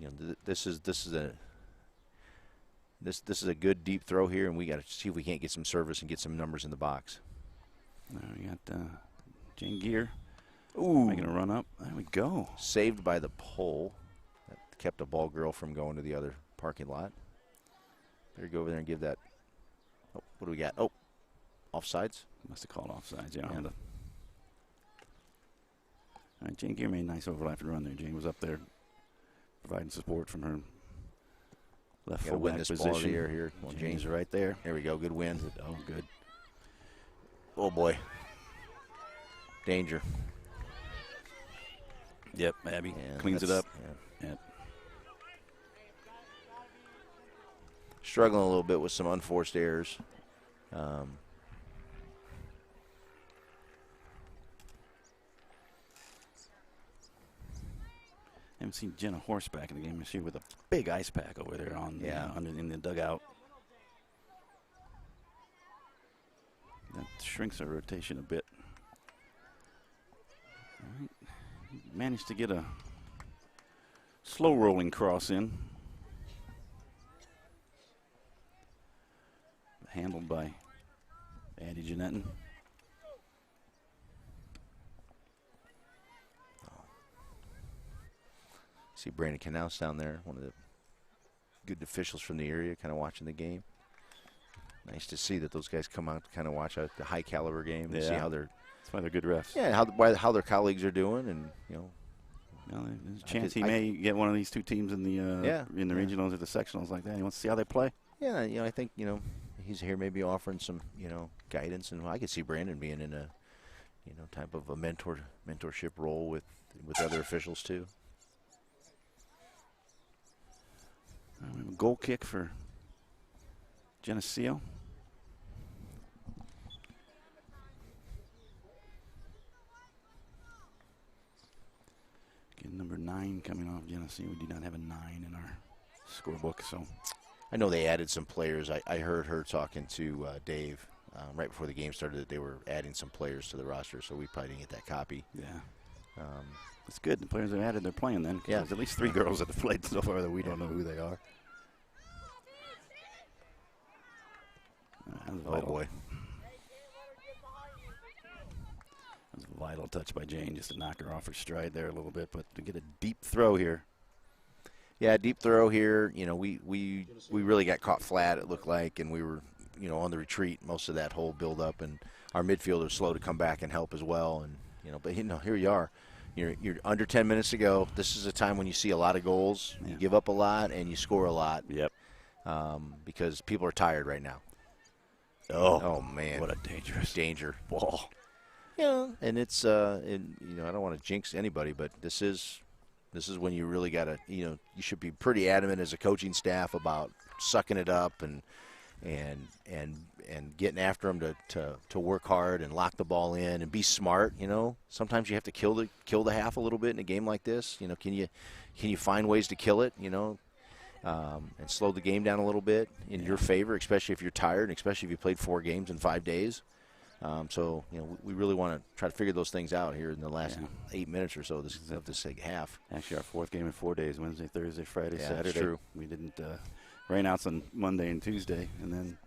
know, this is a good deep throw here, and we got to see if we can't get some service and get some numbers in the box. We got Jane Gear. Ooh, making a run up. There we go. Saved by the pole. That kept a ball girl from going to the other parking lot. Better go over there and give that. Oh, what do we got? Oh, offsides. Must have called offsides. Yeah. All right, Jane Gear made a nice overlap run there. Jane was up there providing support from her left fullback position. Ball here. Well, Jane's right there. There we go. Good win. Oh, good. Oh, boy. Danger. Yep, Abby cleans it up. Yeah. Yep. Struggling a little bit with some unforced errors. Haven't seen Jenna Horseback in the game. She with a big ice pack over there in the dugout. That shrinks our rotation a bit. All right. Managed to get a slow rolling cross in. Handled by Andy Janetton. See Brandon Canals down there, one of the good officials from the area, kind of watching the game. Nice to see that those guys come out to kind of watch out the high caliber game and see how they're. That's why they're good refs. Yeah, how their colleagues are doing, and you know. Well, there's a chance he may get one of these two teams in the regionals or the sectionals like that. He wants to see how they play. Yeah, you know, I think he's here maybe offering some guidance, and I could see Brandon being in a type of a mentorship role with other officials too. We have a goal kick for Geneseo. Again, number 9 coming off Geneseo. We do not have a 9 in our scorebook, so. I know they added some players. I heard her talking to Dave right before the game started that they were adding some players to the roster, so we probably didn't get that copy. Yeah. It's good. The players are added. They're playing then. Yeah. There's at least 3 girls that have played so far that we don't know who they are. Oh, boy. That was a vital touch by Jane just to knock her off her stride there a little bit, but to get a deep throw here. Yeah, deep throw here. You know, we really got caught flat, it looked like, and we were on the retreat most of that whole build up, and our midfielders slow to come back and help as well. And but here you are. You're under 10 minutes to go. This is a time when you see a lot of goals. You give up a lot and you score a lot. Yep. Because people are tired right now. Oh man, what a dangerous ball. Yeah, and it's I don't want to jinx anybody, but this is when you really got to you should be pretty adamant as a coaching staff about sucking it up and getting after them to work hard and lock the ball in and be smart. Sometimes you have to kill the half a little bit in a game like this. Can you find ways to kill it? And slow the game down a little bit in your favor, especially if you're tired, and especially if you played 4 games in 5 days. So we really want to try to figure those things out here in the last 8 minutes or so of this half. Actually, our 4th game in 4 days: Wednesday, Thursday, Friday, Saturday. That's true. We didn't rainouts on Monday and Tuesday, and then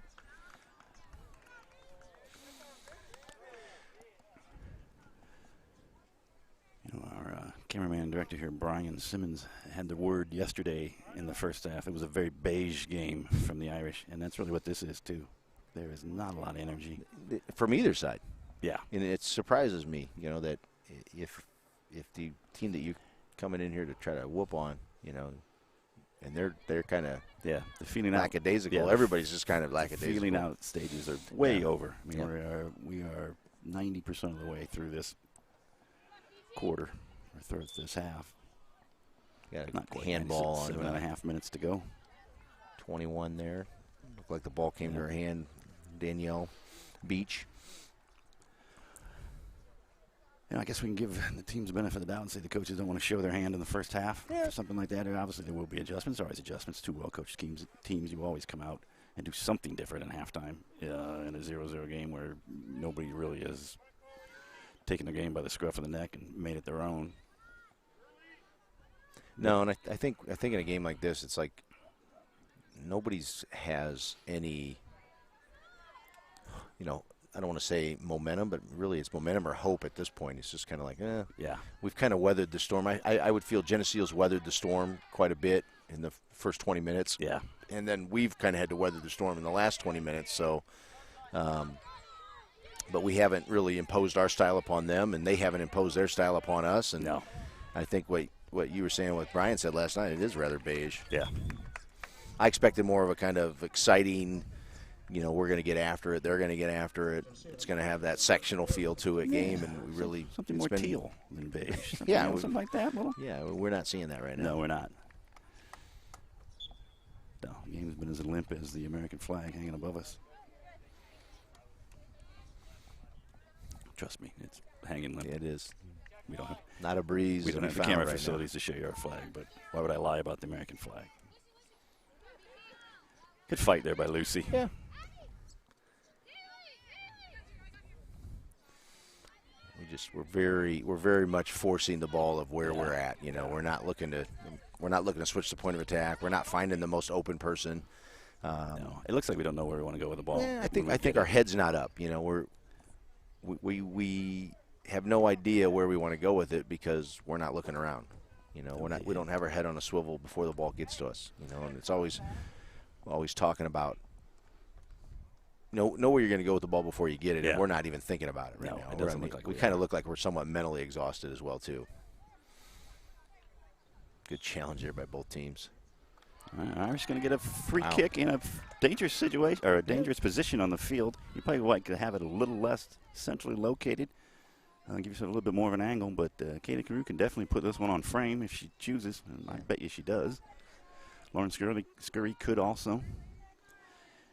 our cameraman and director here, Brian Simmons, had the word yesterday in the first half. It was a very beige game from the Irish, and that's really what this is too. There is not a lot of energy from either side. Yeah, and it surprises me, that if the team that you coming in here to try to whoop on, and they're kind of the feeling lackadaisical. Yeah, everybody's just kind of lackadaisical. Feeling out stages are way over. I mean, we are 90% of the way through this quarter or through this half. Yeah, not quite. Handball on 7.5 minutes to go. 21 there. Looked like the ball came to her hand. Danielle Beach. I guess we can give the teams the benefit of the doubt and say the coaches don't want to show their hand in the first half or something like that. And obviously, there will be adjustments. There are always adjustments. 2 well-coached teams, you always come out and do something different in halftime in a 0-0 game where nobody really has taken the game by the scruff of the neck and made it their own. No, and I think in a game like this, it's like nobody's has any, I don't want to say momentum, but really it's momentum or hope at this point. It's just kind of like, we've kind of weathered the storm. I would feel Geneseo's weathered the storm quite a bit in the first 20 minutes. Yeah. And then we've kind of had to weather the storm in the last 20 minutes. So, but we haven't really imposed our style upon them, and they haven't imposed their style upon us. And I think what you were saying, what Brian said last night, it is rather beige. Yeah. I expected more of a kind of exciting, we're going to get after it, they're going to get after it. It's going to have that sectional feel to it game, and we really something more teal than beige. Something like that. Yeah, we're not seeing that right now. No, we're not. No, the game's been as limp as the American flag hanging above us. Trust me, it's hanging limp. Yeah, it is. We don't have not a breeze. We don't have the camera facilities to show you our flag, but why would I lie about the American flag? Good fight there by Lucy. Yeah. We're very much forcing the ball of where we're at. We're not looking to switch the point of attack. We're not finding the most open person. No, it looks like we don't know where we want to go with the ball. Yeah, I think our head's not up. We have no idea where we want to go with it because we're not looking around. We don't have our head on a swivel before the ball gets to us. And it's always talking about know where you're going to go with the ball before you get it, and we're not even thinking about it right now. It doesn't look like we kind of look like we're somewhat mentally exhausted as well too. Good challenge there by both teams. Irish going to get a free kick in a dangerous situation or a dangerous position on the field. You probably like to have it a little less centrally located. Give yourself a little bit more of an angle, but Katie Carew can definitely put this one on frame if she chooses, and I bet you she does. Lauren Scurry could also.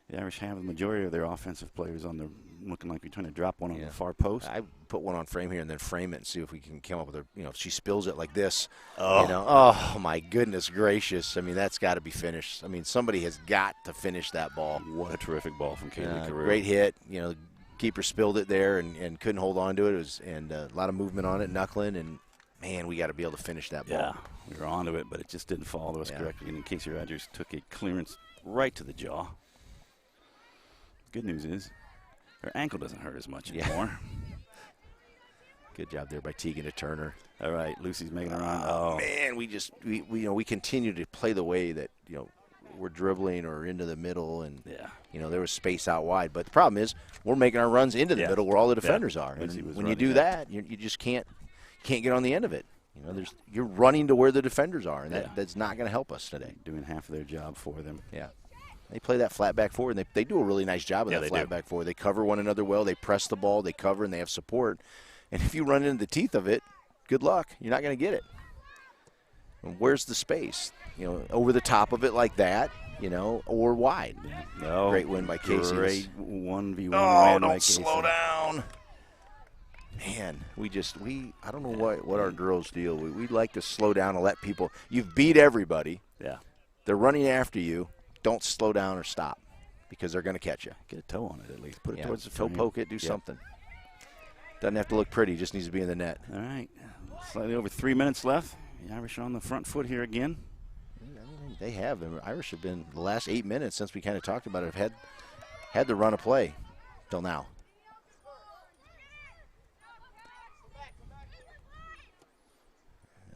The Irish have the majority of their offensive players on the looking like we're trying to drop one on the far post. I put one on frame here and then frame it and see if we can come up with a, if she spills it like this, oh. Oh my goodness gracious. I mean, that's got to be finished. I mean, somebody has got to finish that ball. What a terrific ball from Katie Carew. Great hit. Keeper spilled it there and couldn't hold on to it. And a lot of movement on it, knuckling, and man, we got to be able to finish that ball. Yeah, we were onto it, but it just didn't fall to us correctly. And Casey Rogers took a clearance right to the jaw. Good news is her ankle doesn't hurt as much anymore. Good job there by Tegan to Turner. All right, Lucy's making her on. Oh man, we continue to play the way that were dribbling or into the middle, and Yeah. you know there was space out wide. But the problem is we're making our runs into the middle where all the defenders are. And when you do that, you just can't get on the end of it. You know, you're running to where the defenders are, and that's not going to help us today. Doing half of their job for them. Yeah. They play that flat back forward, and they do a really nice job of that flat back forward. They cover one another well. They press the ball. They cover, and they have support. And if you run into the teeth of it, good luck. You're not going to get it. And where's the space? You know, over the top of it like that, you know, or wide. Yeah. No. Great win by Casey. Great 1v1 win by Casey. Slow down. Man, I don't know what our girls deal. We'd like to slow down and let people. You've beat everybody. Yeah. They're running after you. Don't slow down or stop because they're going to catch you. Get a toe on it at least. Put it towards the toe, frame. poke it, do something. Doesn't have to look pretty. Just needs to be in the net. All right. Slightly over 3 minutes left. The Irish are on the front foot here again. They have. The Irish have been the last 8 minutes since we kind of talked about it. Have had the run of play till now.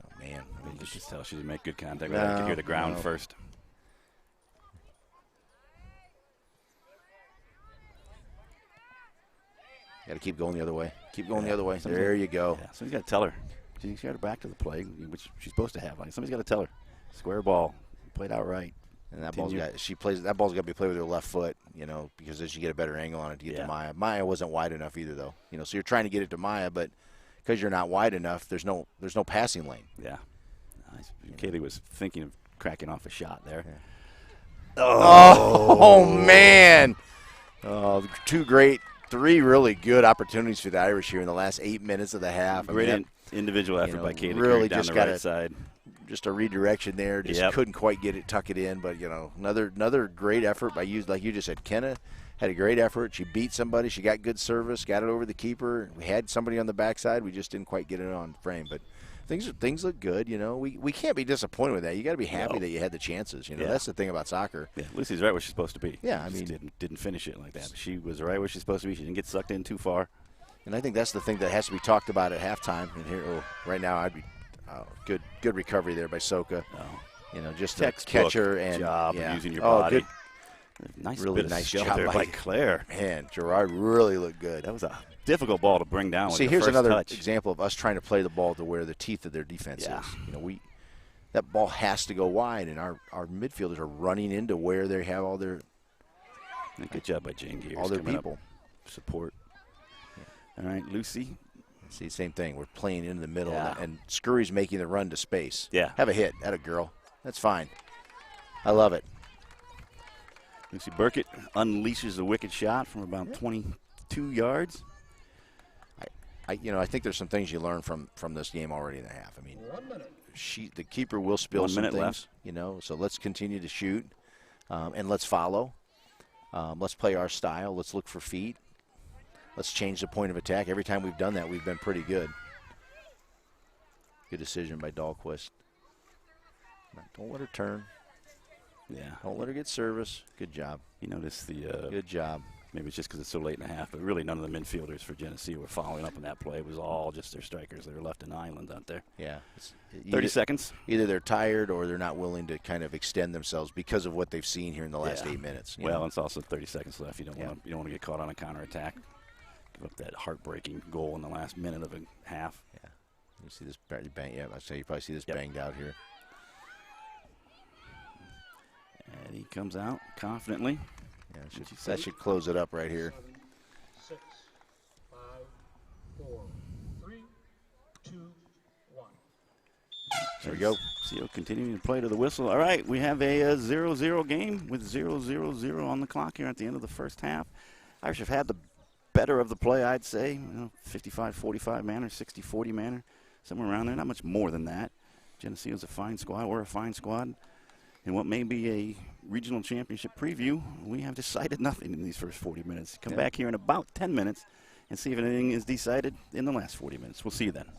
Oh man, I mean, you can tell she didn't make good contact. No, I could hear the ground first. Got to keep going the other way. Keep going the other way. There you go. Yeah, somebody's got to tell her. She's got her back to the play, which she's supposed to have. Like somebody's got to tell her. Square ball, played out right. And that ball's got to be played with her left foot, you know, because as you get a better angle on it to get to Maya. Maya wasn't wide enough either, though. You know, so you're trying to get it to Maya, but because you're not wide enough, there's no passing lane. Yeah. Kaylee was thinking of cracking off a shot there. Yeah. Oh man! Oh, three really good opportunities for the Irish here in the last 8 minutes of the half. Great individual effort by Katie. Really down just the got right side. Just a redirection there. Just couldn't quite tuck it in. But, you know, another great effort by you. Like you just said, Kenna had a great effort. She beat somebody. She got good service, got it over the keeper. We had somebody on the backside. We just didn't quite get it on frame. But things look good, you know. We can't be disappointed with that. You got to be happy that you had the chances. You know, that's the thing about soccer. Yeah, Lucy's right where she's supposed to be. Yeah, I mean, didn't finish it like that. But she was right where she's supposed to be. She didn't get sucked in too far. And I think that's the thing that has to be talked about at halftime. And here, right now, I'd be good recovery there by Soka. Oh. You know, just a catcher and job using your body. Good. Really nice job there by Claire. Man, Gerard really looked good. That was a difficult ball to bring down. See, here's another example of us trying to play the ball to where the teeth of their defense is. You know, that ball has to go wide, and our midfielders are running into where they have all their. Good job by Jane Gears. All their people. Support. Yeah. All right, Lucy. See, same thing. We're playing into the middle, and Scurry's making the run to space. Yeah. Have a hit. At a girl. That's fine. I love it. Lucy Burkett unleashes a wicked shot from about 22 yards. I think there's some things you learn from this game already in the half. I mean, the keeper will spill some things. Left. You know, so let's continue to shoot, and let's follow. Let's play our style. Let's look for feet. Let's change the point of attack. Every time we've done that, we've been pretty good. Good decision by Dahlquist. Don't let her turn. Yeah. Don't let her get service. Good job. You notice the good job. Maybe it's just because it's so late in the half, but really none of the midfielders for Geneseo were following up on that play. It was all just their strikers that were left in the islands out there. Yeah. 30 seconds. Either they're tired or they're not willing to kind of extend themselves because of what they've seen here in the last 8 minutes. Well, it's also 30 seconds left. You don't want to get caught on a counterattack. Give up that heartbreaking goal in the last minute of a half. Yeah. You see this bang? Yeah, I'd say you probably see this banged out here. And he comes out confidently. Yeah, that should close it up right here. 6, 5, 4, 3, 2, 1. There we go. Geneseo continuing to play to the whistle. All right, we have a 0-0 game with 0-0-0 on the clock here at the end of the first half. Irish have had the better of the play, I'd say. 55-45 manner, 60-40 manner, somewhere around there. Not much more than that. Geneseo's a fine squad. We're a fine squad. In what may be a regional championship preview, we have decided nothing in these first 40 minutes. Come back here in about 10 minutes and see if anything is decided in the last 40 minutes. We'll see you then.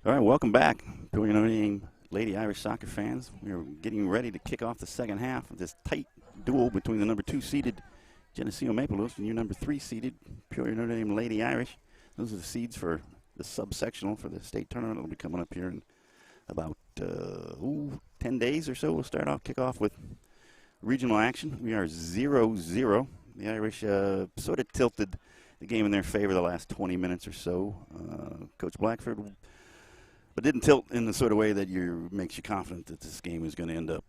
All right, welcome back, Peoria Notre Dame Lady Irish soccer fans. We are getting ready to kick off the second half of this tight duel between the number 2 seeded Geneseo Maple Leafs and your number 3 seeded Peoria Notre Dame Lady Irish. Those are the seeds for the subsectional for the state tournament. It'll be coming up here in about 10 days or so. We'll kick off with regional action. We are 0-0. The Irish sort of tilted the game in their favor the last 20 minutes or so. Coach Blackford, but didn't tilt in the sort of way that makes you confident that this game is going to end up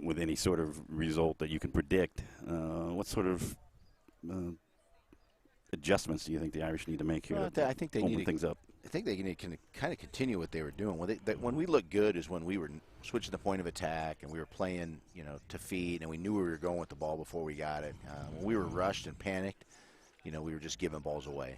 with any sort of result that you can predict. What sort of adjustments do you think the Irish need to make here? Well, I think they open need things up. I think they can kind of continue what they were doing. When we looked good is when we were switching the point of attack and we were playing, to feed, and we knew we were going with the ball before we got it. When we were rushed and panicked, we were just giving balls away.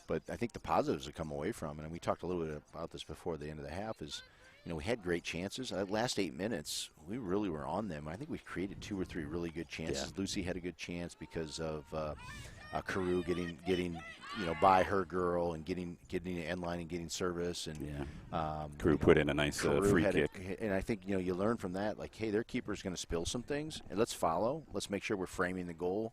But I think the positives that come away from it, and we talked a little bit about this before the end of the half, is we had great chances. Last 8 minutes, we really were on them. I think we created 2 or 3 really good chances. Yeah. Lucy had a good chance because of Carew getting by her girl and getting the end line and getting service. And Carew put in a nice free kick. And I think you learn from that, like, hey, their keeper's going to spill some things, and let's follow. Let's make sure we're framing the goal.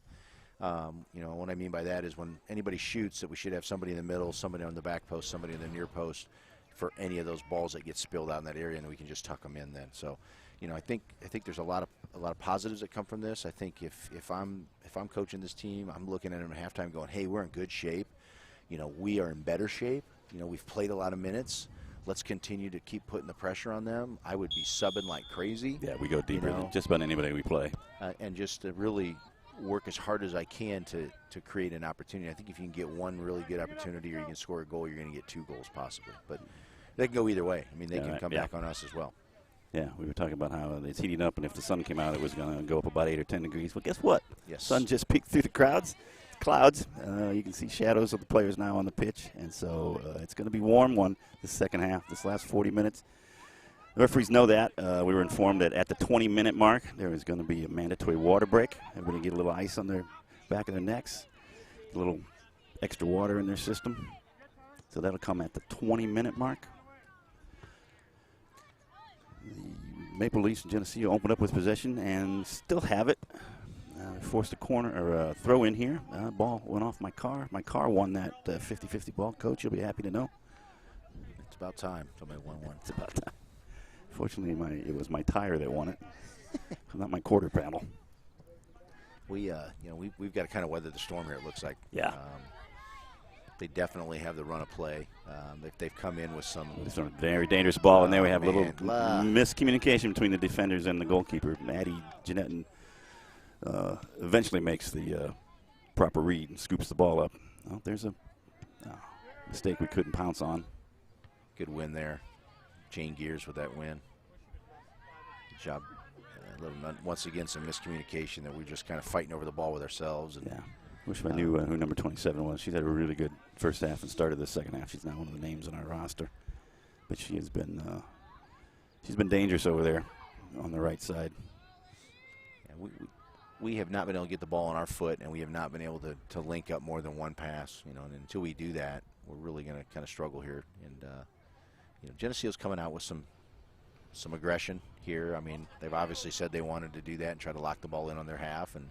What I mean by that is when anybody shoots, that we should have somebody in the middle, somebody on the back post, somebody in the near post for any of those balls that get spilled out in that area, and we can just tuck them in then. So, I think there's a lot of positives that come from this. I think if I'm coaching this team, I'm looking at them at halftime going, hey, we're in good shape. We are in better shape. We've played a lot of minutes. Let's continue to keep putting the pressure on them. I would be subbing like crazy. Yeah, we go deeper than just about anybody we play. And just to really work as hard as I can to create an opportunity. I think if you can get one really good opportunity or you can score a goal, you're going to get 2 goals possibly. But they can go either way. I mean, they can come back on us as well. Yeah, we were talking about how it's heating up, and if the sun came out, it was going to go up about 8 or 10 degrees. Well, guess what? Yes. Sun just peeked through the clouds. You can see shadows of the players now on the pitch, and so it's going to be warm this second half, this last 40 minutes. The referees know that. We were informed that at the 20-minute mark, there is going to be a mandatory water break. Everybody get a little ice on their back of their necks, a little extra water in their system. So that'll come at the 20-minute mark. The Maple Leafs and Geneseo opened up with possession and still have it. Forced a corner or a throw in here. Ball went off my car. My car won that 50-50 ball. Coach, you'll be happy to know. It's about time somebody won one. It's about time. Fortunately, it was my tire that won it, not my quarter panel. We've got to kind of weather the storm here. It looks like. Yeah. They definitely have the run of play. They've come in with some very dangerous ball, and there we have a little miscommunication between the defenders and the goalkeeper. Maddie Jeanette eventually makes the proper read and scoops the ball up. Oh, there's a mistake we couldn't pounce on. Good win there. Jane Gears with that win. Good job. Once again, some miscommunication that we're just kind of fighting over the ball with ourselves. And, wish I knew who number 27 was. She's had a really good first half and started the second half. She's now one of the names on our roster. But she has been she's been dangerous over there on the right side. Yeah, we have not been able to get the ball on our foot, and we have not been able to link up more than one pass. And until we do that, we're really going to kind of struggle here. And Geneseo's coming out with some aggression here. I mean, they've obviously said they wanted to do that and try to lock the ball in on their half, and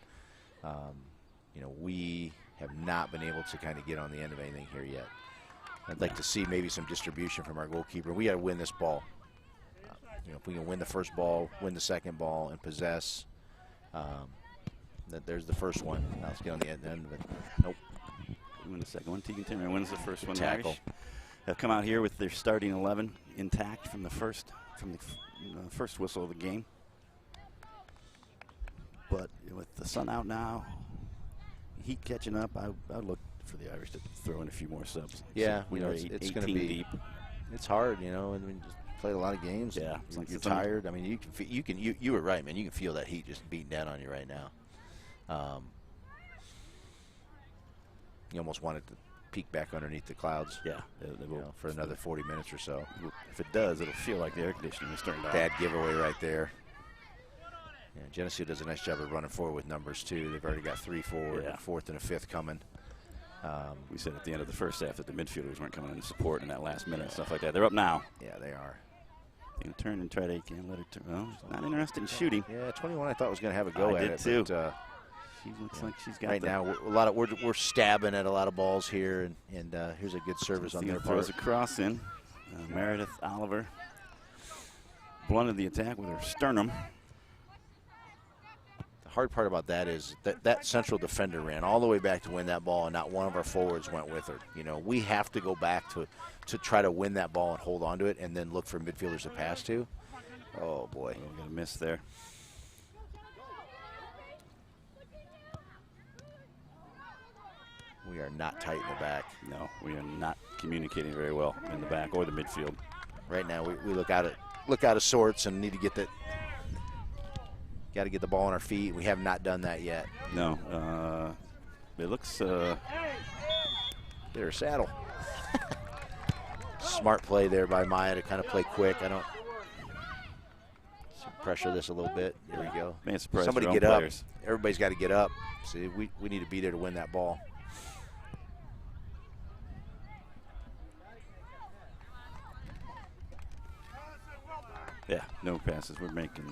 we have not been able to kind of get on the end of anything here yet. I'd like to see maybe some distribution from our goalkeeper. We got to win this ball. If we can win the first ball, win the second ball, and possess, there's the first one. Now let's get on the end of it. Nope. Win the second one. Tegan Timmer wins the first one. Tackle. Irish have come out here with their starting 11 intact from the first whistle of the game. But with the sun out now, heat catching up, I look for the Irish to throw in a few more subs. Yeah, so we are it's going to be deep. It's hard, I mean, just played a lot of games. Yeah, you're tired. I mean, you were right, man. You can feel that heat just beating down on you right now. You almost wanted to peek back underneath the clouds. Yeah, for another 40 minutes or so. If it does, it'll feel like the air conditioning is turned on. Bad giveaway right there. Yeah, Geneseo does a nice job of running forward with numbers too. They've already got 3 forward, a fourth and a fifth coming. We said at the end of the first half that the midfielders weren't coming in to support in that last minute and stuff like that. They're up now. Yeah, they are. They can turn and try to let her turn. Well, she's not interested in shooting. Yeah, 21 I thought was going to have a go I at did it. too. But, she looks like she's got right now, we're stabbing at a lot of balls here, and here's a good service on their part. Throws a cross in. Meredith Oliver blunted the attack with her sternum. The hard part about that is that central defender ran all the way back to win that ball, and not one of our forwards went with her. You know, we have to go back to try to win that ball and hold on to it, and then look for midfielders to pass to. Oh boy, we're gonna miss there. We are not tight in the back. No, we are not communicating very well in the back or the midfield. Right now, we look out of sorts and need to get that. Got to get the ball on our feet. We have not done that yet. No, it looks. Get her saddle. Smart play there by Maya to kind of play quick. Pressure this a little bit. Here we go. Man, surprise somebody your get own up. players. Everybody's got to get up. See, we need to be there to win that ball. Yeah, no passes. We're making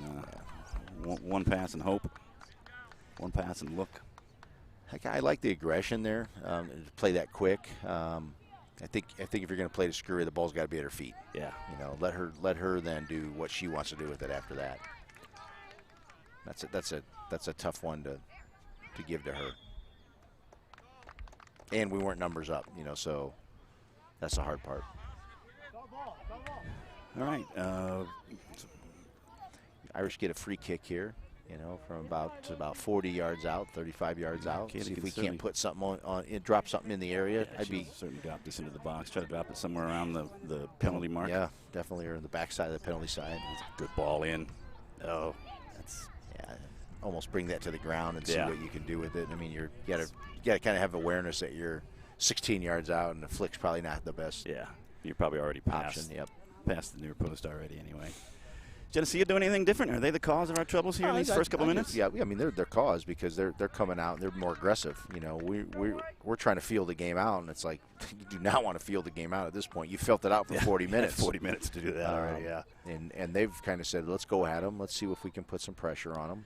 one pass and hope. One pass and look. I like the aggression there. To play that quick. I think if you're going to play to screw, the ball's got to be at her feet. Yeah. You know, let her then do what she wants to do with it after that. That's a tough one to give to her. And we weren't numbers up, you know, so that's the hard part. All right. Irish get a free kick here, you know, from about 40 yards out, 35 yards out. See if we can't put something on drop something in the area. Yeah, I'd be certainly drop this into the box. Try to drop it somewhere around the penalty mark. Yeah, definitely, or in the backside of the penalty side. Good ball in. Oh, that's almost bring that to the ground and see what you can do with it. I mean, you gotta kind of have awareness that you're 16 yards out, and the flick's probably not the best. Yeah, you're probably already past. Option, yep. Past the near post already anyway. Geneseo doing anything different? Are they the cause of our troubles here in these first couple minutes? Yeah, I mean they're cause because they're coming out and they're more aggressive. You know, we're trying to feel the game out, and it's like you do not want to feel the game out at this point. You felt it out for 40 minutes. 40 minutes to do that already. Yeah, and they've kind of said, let's go at them. Let's see if we can put some pressure on them,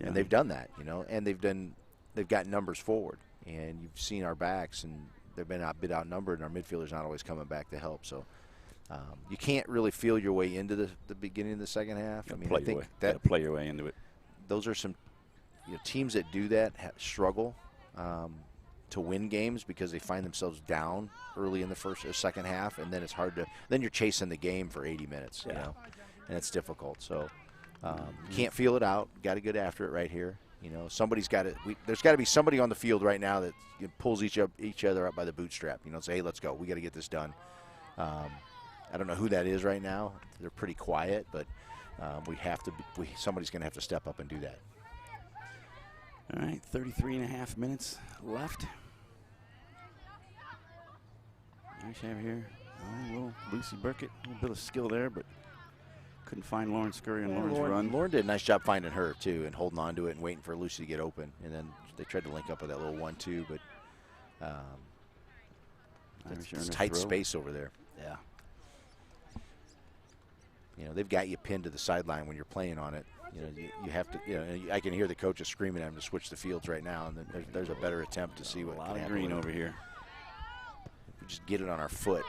yeah. And they've done that. You know, and they've got numbers forward, and you've seen our backs, and they've been a bit outnumbered, and our midfielders not always coming back to help. So. You can't really feel your way into the beginning of the second half. I mean, I think that play your way into it. Those are some teams that do that struggle to win games because they find themselves down early in the first or second half, and then it's hard to. Then you're chasing the game for 80 minutes, you know, and it's difficult. So can't feel it out. Got to get after it right here. You know, somebody's got to. There's got to be somebody on the field right now that pulls each other up by the bootstrap. You know, say, hey, let's go. We got to get this done. I don't know who that is right now. They're pretty quiet, but we have to. Somebody's going to have to step up and do that. All right, 33.5 minutes left. Nice have here. Oh, little Lucy Burkett, a little bit of skill there, but couldn't find Lauren Scurry on Lauren's run. Lauren did a nice job finding her too, and holding on to it and waiting for Lucy to get open. And then they tried to link up with that little 1-2, but it's tight space over there. Yeah. You know, they've got you pinned to the sideline when you're playing on it. You know, you have to. You know, I can hear the coaches screaming at them to switch the fields right now, and there's a better attempt to see what. A lot of green over here. If we just get it on our foot.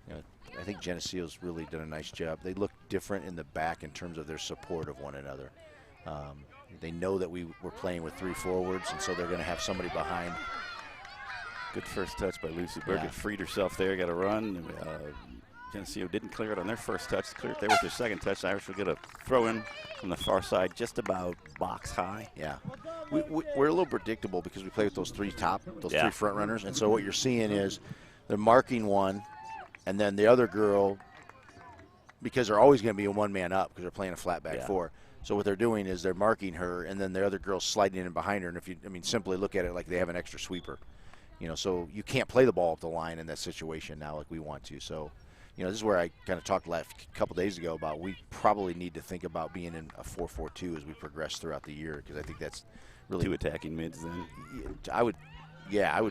You know, I think Geneseo's really done a nice job. They look different in the back in terms of their support of one another. They know that we're playing with 3 forwards, and so they're going to have somebody behind. Good first touch by Lucy Burkett. Freed herself there, got a run. Geneseo didn't clear it on their first touch. Cleared it there with their second touch. The Irish will get a throw in from the far side, just about box high. Yeah. We're a little predictable because we play with those 3 3 front runners. And so what you're seeing is they're marking one, and then the other girl, because they're always going to be a one-man up because they're playing a flat back 4. So what they're doing is they're marking her, and then the other girl's sliding in behind her. And if you, simply look at it like they have an extra sweeper. You know, so you can't play the ball up the line in that situation now like we want to. So you know, this is where I kind of talked a couple days ago about we probably need to think about being in a 4-4-2 as we progress throughout the year, because I think that's really 2 attacking mids then. I would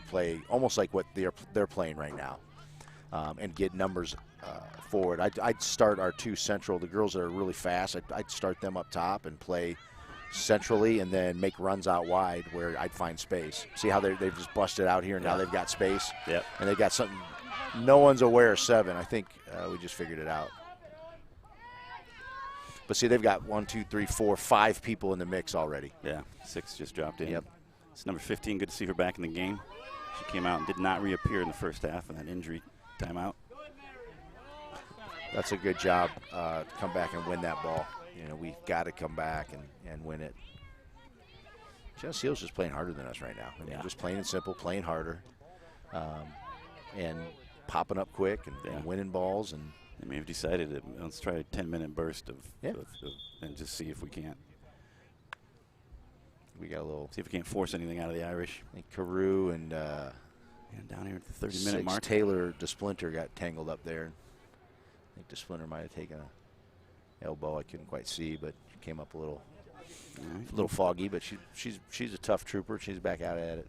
play almost like what they're playing right now, and get numbers forward. I'd start our 2 central, the girls that are really fast. I'd start them up top and play centrally, and then make runs out wide where I'd find space. See how they've just busted out here, and now they've got space. Yep. And they've got something. No one's aware of 7. I think we just figured it out. But see, they've got 1, 2, 3, 4, 5 people in the mix already. Yeah, 6 just dropped in. Yep. It's number 15. Good to see her back in the game. She came out and did not reappear in the first half in that injury timeout. That's a good job to come back and win that ball. You know, we've got to come back and win it. Geneseo's just playing harder than us right now. I mean, just plain and simple, playing harder, and popping up quick and winning balls. And I mean, we've decided that let's try a 10-minute burst of and just see if we can't. We got a little. See if we can't force anything out of the Irish. I think Carew and down here at the 30-minute mark. Taylor DeSplinter got tangled up there. I think DeSplinter might have taken a elbow. I couldn't quite see, but she came up a little foggy. But she's a tough trooper. She's back out at it.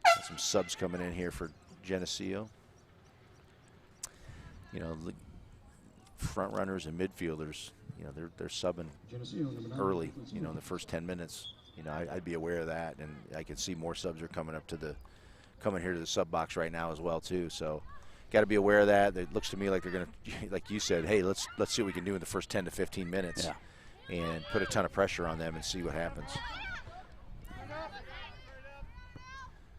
Got some subs coming in here for Geneseo. You know, the front runners and midfielders. You know, they're subbing early. You know, in the first 10 minutes. You know, I'd be aware of that, and I can see more subs are coming here to the sub box right now as well too. So, got to be aware of that. It looks to me like they're going to, like you said, hey, let's see what we can do in the first 10 to 15 minutes, and put a ton of pressure on them and see what happens.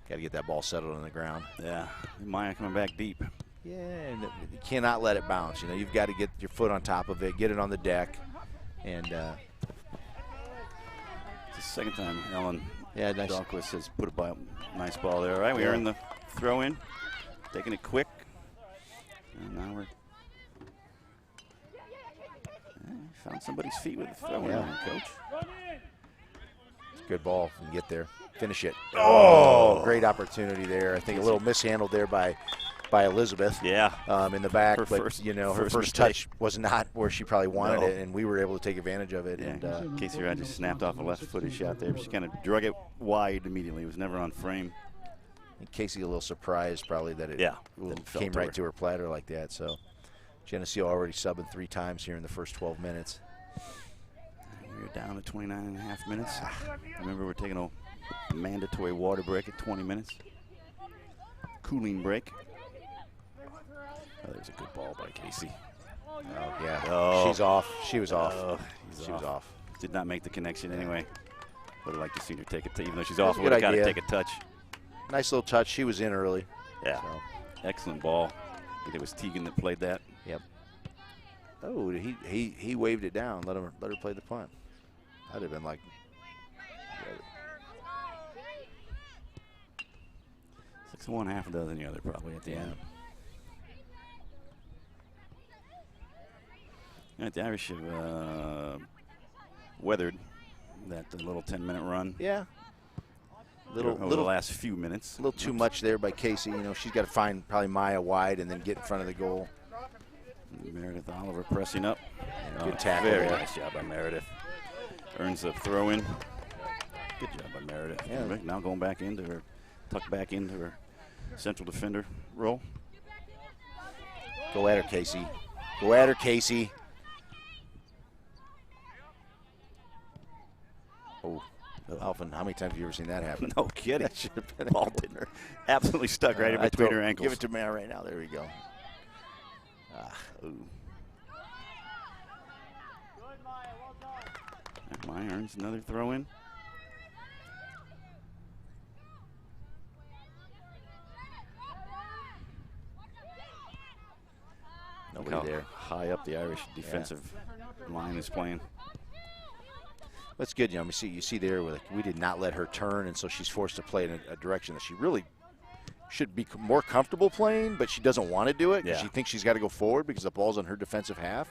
Got to get that ball settled on the ground. Yeah, Maya coming back deep. Yeah, and you cannot let it bounce. You know, you've got to get your foot on top of it, get it on the deck, and. It's the second time Ellen nice. Dahlquist has put a nice ball there. All right, we earned the throw in, taking it quick. And now we're found somebody's feet with the throw in, coach. It's a good ball. You can get there, finish it. Oh, great opportunity there. I think a little mishandled there by Elizabeth. Yeah. In the back, her first touch was not where she probably wanted it, and we were able to take advantage of it. Yeah. And Casey Rod just snapped off a left-footed shot there. She kind of drug it wide immediately. It was never on frame. And Casey a little surprised probably that it came right to her platter like that. So Geneseo already subbing 3 times here in the first 12 minutes. We're down to 29 and a half minutes. Remember, we're taking a mandatory water break at 20 minutes. Cooling break. Oh, there's a good ball by Casey. Oh, yeah. Oh. She's off. She was off. She was off. Did not make the connection anyway. Would have liked to see her take it. Even though she's That's off, would have got to take a touch. Nice little touch. She was in early. Yeah. So. Excellent ball. I think it was Tegan that played that. Yep. Oh, he waved it down. Let her play the punt. I'd have been like. It's like 1 half a dozen the other probably at the end. Right, the Irish have weathered that little 10-minute run. Yeah. Over the last few minutes. A little too much there by Casey. You know, she's got to find probably Maya wide and then get in front of the goal. Meredith Oliver pressing up. Good tackle. Very nice job by Meredith. Earns a throw in. Good job by Meredith. Yeah. Now going back into her, tucked back into her central defender role. Go at her, Casey. Go at her, Casey. Oh, Alvin, how many times have you ever seen that happen? No kidding. That should have been a ball corner. Absolutely stuck right in between her ankles. Give it to Maya right now. There we go. Maya earns another throw in. Nobody there. High up the Irish defensive line is playing. That's good, you know. You see there, we did not let her turn, and so she's forced to play in a direction that she really should be more comfortable playing, but she doesn't want to do it because she thinks she's got to go forward because the ball's on her defensive half.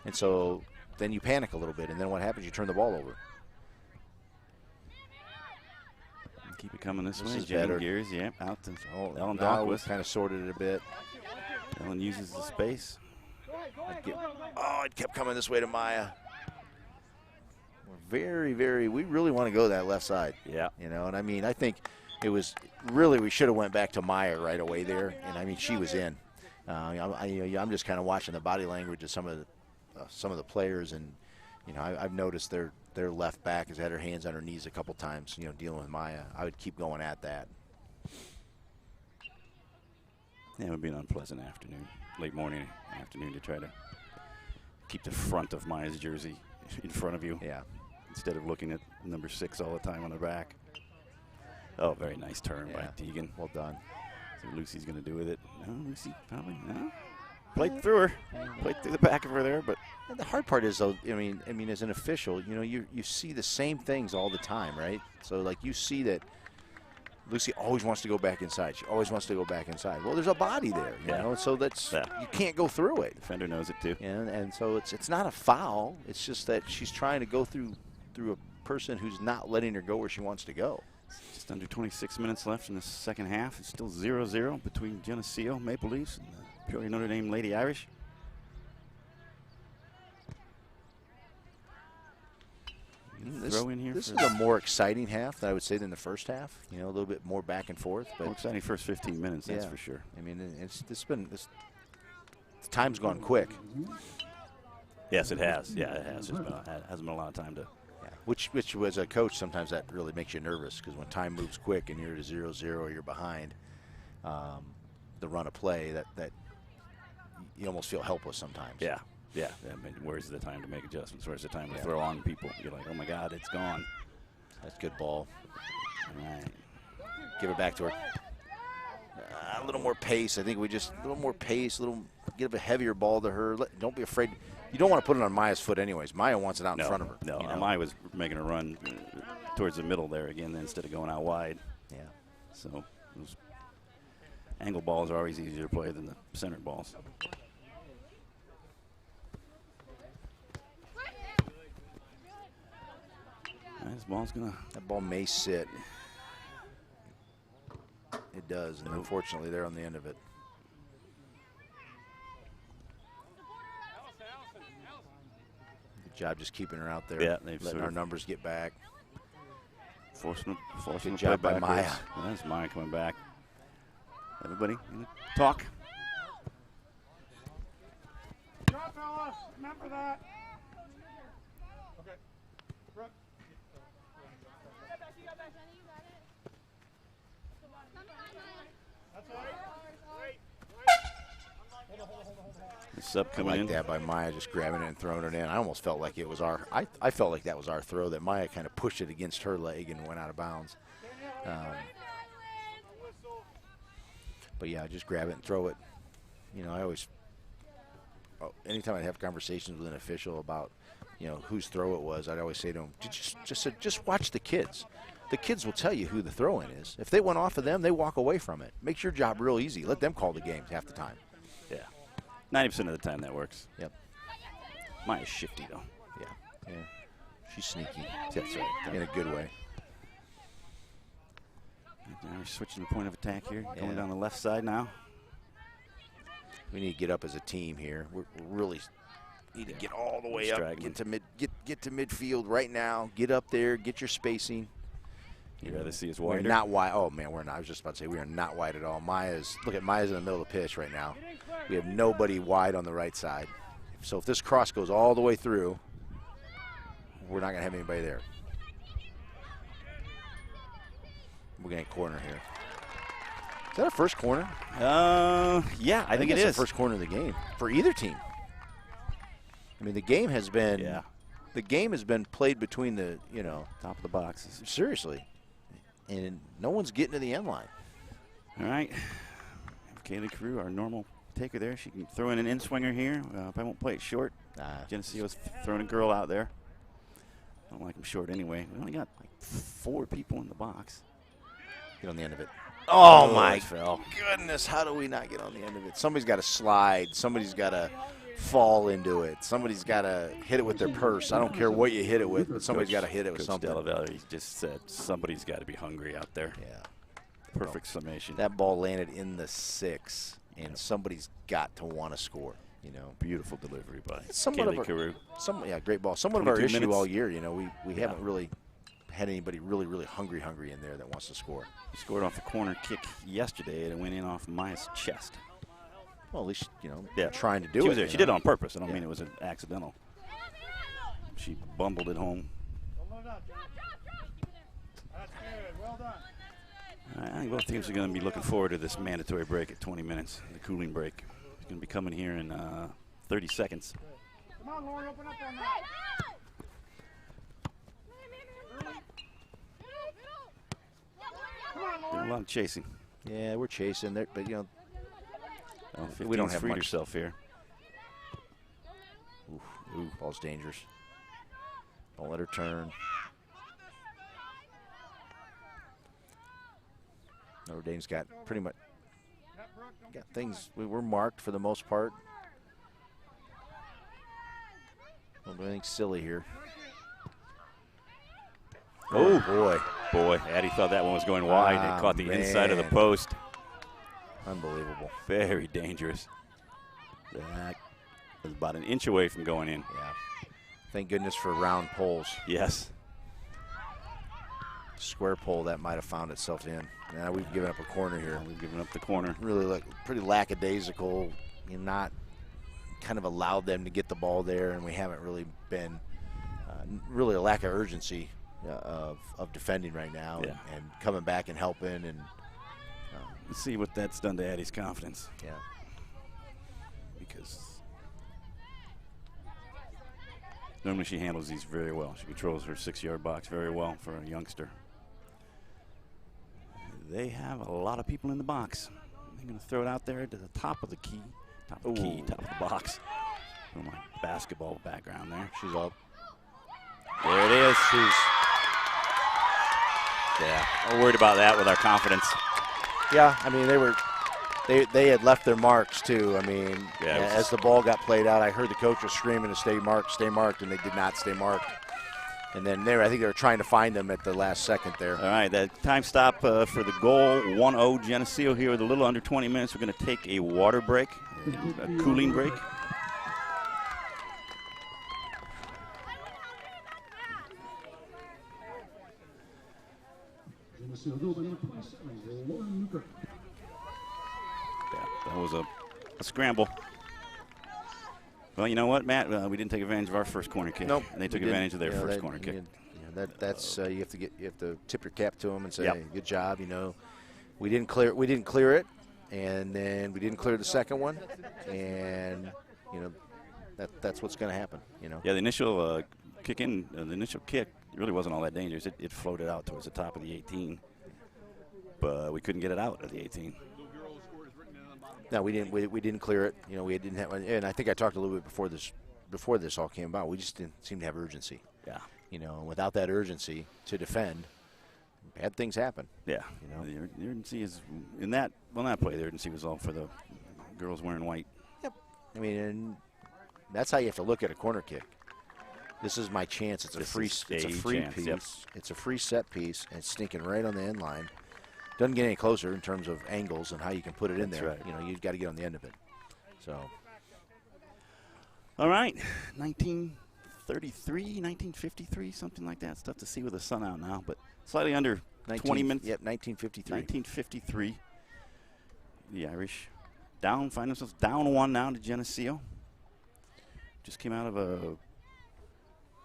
And so then you panic a little bit, and then what happens? You turn the ball over. Keep it coming this way. Is better. Gears, out to Ellen Now Dahlquist. we've kind of sorted it a bit. Ellen uses the space. It kept coming this way to Maya. We're we really want to go that left side. Yeah. You know, and I mean, I think it was really, we should have went back to Maya right away there. And I mean, she was in. I'm just kind of watching the body language of some of the players, and you know, I've noticed their left back has had her hands on her knees a couple times, you know, dealing with Maya. I would keep going at that. Yeah, it would be an unpleasant afternoon, late morning, afternoon, to try to keep the front of Maya's jersey in front of you. Yeah. Instead of looking at number 6 all the time on the back. Oh, very nice turn by Deegan. Well done. So Lucy's going to do with it. No, Lucy probably no. Played through her. Played through the back of her there, but the hard part is, though, I mean, as an official, you know, you see the same things all the time, right? So, like, you see that Lucy always wants to go back inside. She always wants to go back inside. Well, there's a body there, you know, so that's you can't go through it. Defender knows it too. And so it's not a foul. It's just that she's trying to go through a person who's not letting her go where she wants to go. Just under 26 minutes left in the second half. It's still 0-0 between Geneseo Maple Leafs and the Peoria Notre Dame Lady Irish. This is a more exciting half, I would say, than the first half. You know, a little bit more back and forth. But more exciting first 15 minutes, that's for sure. I mean, time's gone quick. Yes, it has. Yeah, it has. It hasn't been a lot of time to. Yeah. Which as a coach, sometimes that really makes you nervous, because when time moves quick and you're at a 0-0 or you're behind the run of play, that you almost feel helpless sometimes. Yeah. Yeah, I mean, where's the time to make adjustments? Where's the time to throw on people? You're like, oh, my God, it's gone. That's good ball. All right. Give it back to her. A little more pace. I think a little more pace, give a heavier ball to her. Don't be afraid. You don't want to put it on Maya's foot anyways. Maya wants it out in front of her. No, you know? Maya was making a run towards the middle there again instead of going out wide. Yeah. So those angle balls are always easier to play than the center balls. That ball may sit. It does, and unfortunately, they're on the end of it. Good job just keeping her out there. Yeah, they've letting our numbers get back. Forcing good job by Maya. Yeah, that's Maya coming back. Everybody, talk. Drop, fellas. Remember that. Okay. Brooke. Sub coming in. That by Maya, just grabbing it and throwing it in. I almost felt like it was I felt like that was our throw, that Maya kind of pushed it against her leg and went out of bounds. But yeah, just grab it and throw it. You know, anytime I have conversations with an official about, you know, whose throw it was, I'd always say to them, just watch the kids. The kids will tell you who the throw-in is. If they went off of them, they walk away from it. Makes your job real easy. Let them call the game half the time. Yeah. 90% of the time that works. Yep. Maya's shifty, though. Yeah. She's sneaky. That's right. In a good way. Now we're switching the point of attack here. Going down the left side now. We need to get up as a team here. We really need to get all the way up. Get to midfield right now. Get up there. Get your spacing. You'd rather see us wider? We're not wide. Oh, man, we're not. I was just about to say we are not wide at all. Look at Maya's in the middle of the pitch right now. We have nobody wide on the right side. So if this cross goes all the way through, we're not going to have anybody there. We're going to corner here. Is that our first corner? Yeah, I think it is. The first corner of the game for either team. I mean, the game has been played between the, you know, top of the boxes. Seriously. And no one's getting to the end line. All right. Kaylee Carew, our normal taker there. She can throw in an in-swinger here. If I won't play it short. Geneseo's throwing a girl out there. I don't like them short anyway. We only got like 4 people in the box. Get on the end of it. Oh, my goodness. How do we not get on the end of it? Somebody's got to slide. Somebody's got to fall into it. Somebody's got to hit it with their purse. I don't care what you hit it with, but somebody's got to hit it with something. Coach Delavalli just said somebody's got to be hungry out there. Yeah. Perfect summation. That ball landed in the 6, and somebody's got to want to score. You know, beautiful delivery by Kaylee Carew. Great ball. Somewhat of our issue minutes. all year. You know, we haven't really had anybody really hungry in there that wants to score. He scored off a corner kick yesterday, and it went in off Maya's chest. Well, at least, you know, trying to do it. She was there. She did it on purpose. I don't Yeah. mean it was an accidental. She bumbled it home. That's good. Well done. I think both teams are going to be looking forward to this mandatory break at 20 minutes, the cooling break. It's going to be coming here in 30 seconds. Come on, Lauren, open up on that. Come on, Doing Lauren. a lot of chasing. Yeah, we're chasing there, but, you know, We don't have much. herself here. Ooh, ball's dangerous. Don't let her turn. Notre Dame's got pretty much things. We're marked for the most part. Don't do anything silly here. Oh, boy. Addie thought that one was going wide. It caught the inside of the man. post. Unbelievable. Very dangerous. That was about an inch away from going in. Yeah. Thank goodness for round poles. Yes. Square pole that might have found itself in. Now we've given up a corner here. We've given up the corner. Really pretty lackadaisical. You know, not kind of allowed them to get the ball there, and we haven't really been really a lack of urgency of defending right now and coming back and helping. And let's see what that's done to Addie's confidence. Yeah. Because normally she handles these very well. She controls her 6-yard box very well for a youngster. They have a lot of people in the box. They're going to throw it out there to the top of the key. Top of the box. Oh, my basketball background there. She's up. There it is. I'm worried about that with our confidence. Yeah, I mean, they had left their marks too. I mean, as the ball got played out, I heard the coach was screaming to stay marked, and they did not stay marked. And then I think they were trying to find them at the last second there. All right, that time stop for the goal, 1-0 Geneseo here with a little under 20 minutes. We're going to take a water break, a cooling break. That was a scramble. Well, you know what, Matt? We didn't take advantage of our first corner kick. Nope. And they took advantage of their first corner kick. That's you have to tip your cap to them and say, hey, good job. You know, we didn't clear it, and then we didn't clear the second one, and you know that's what's going to happen. You know. Yeah, the initial kick really wasn't all that dangerous. It floated out towards the top of the 18, but we couldn't get it out of the 18. No, we didn't clear it. You know, we didn't have, and I think I talked a little bit before this all came about. We just didn't seem to have urgency. Yeah. You know, and without that urgency to defend, bad things happen. Yeah. You know, the urgency is in that. Well, not play. The urgency was all for the girls wearing white. Yep. I mean, and that's how you have to look at a corner kick. This is my chance. It's a free chance, piece. yep. It's a free set piece, and it's stinking right on the end line. Doesn't get any closer in terms of angles and how you can put it in there. Right. You know, you've got to get on the end of it. So. All right, 1933, 1953, something like that. It's tough to see with the sun out now, but slightly under 20 minutes. Yep, 1953. 1953. The Irish find themselves down 1 now to Geneseo. Just came out of a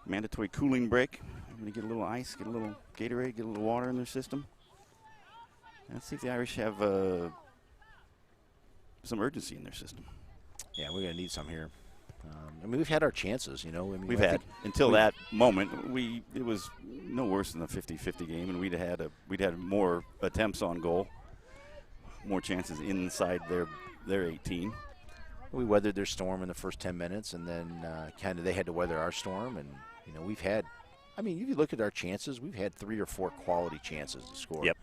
mandatory cooling break. I'm going to get a little ice, get a little Gatorade, get a little water in their system. Let's see if the Irish have some urgency in their system. Yeah, we're going to need some here. I mean, we've had our chances, you know. I mean, We've had until that moment. It was no worse than a 50-50 game, and we'd had more attempts on goal, more chances inside their 18. We weathered their storm in the first 10 minutes, and then kind of they had to weather our storm. And you know, we've had. I mean, if you look at our chances, we've had 3 or 4 quality chances to score. Yep.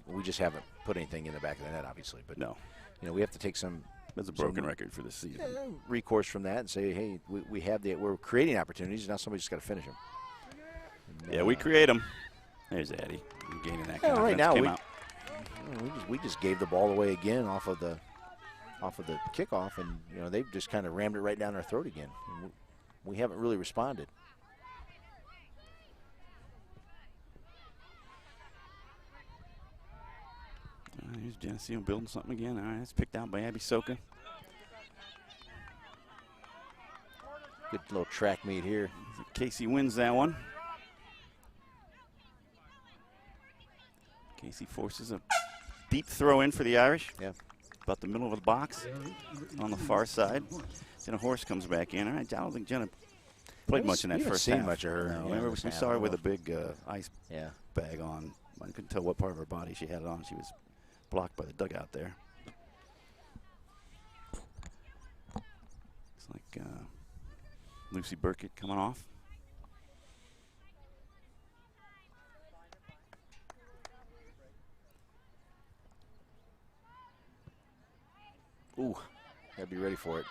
We just haven't put anything in the back of the net, obviously. But no, you know, we have to take some. That's a broken record for this season. Recourse from that and say, hey, we're creating opportunities. Now somebody's just got to finish them. And, we create them. There's Addie gaining that confidence. Right now we just gave the ball away again off of the off of the kickoff, and you know they've just kind of rammed it right down our throat again. And we haven't really responded. Here's Geneseo building something again. All right, it's picked out by Abby Soka. Good little track meet here. Casey wins that one. Casey forces a deep throw in for the Irish. Yeah. About the middle of the box on the far side. Then a horse comes back in. All right, I don't think Jenna played much in that first half. Much of her. No, remember we saw her with a big ice bag on. I couldn't tell what part of her body she had it on. She was blocked by the dugout there. Looks like Lucy Burkett coming off. Ooh, gotta be ready for it.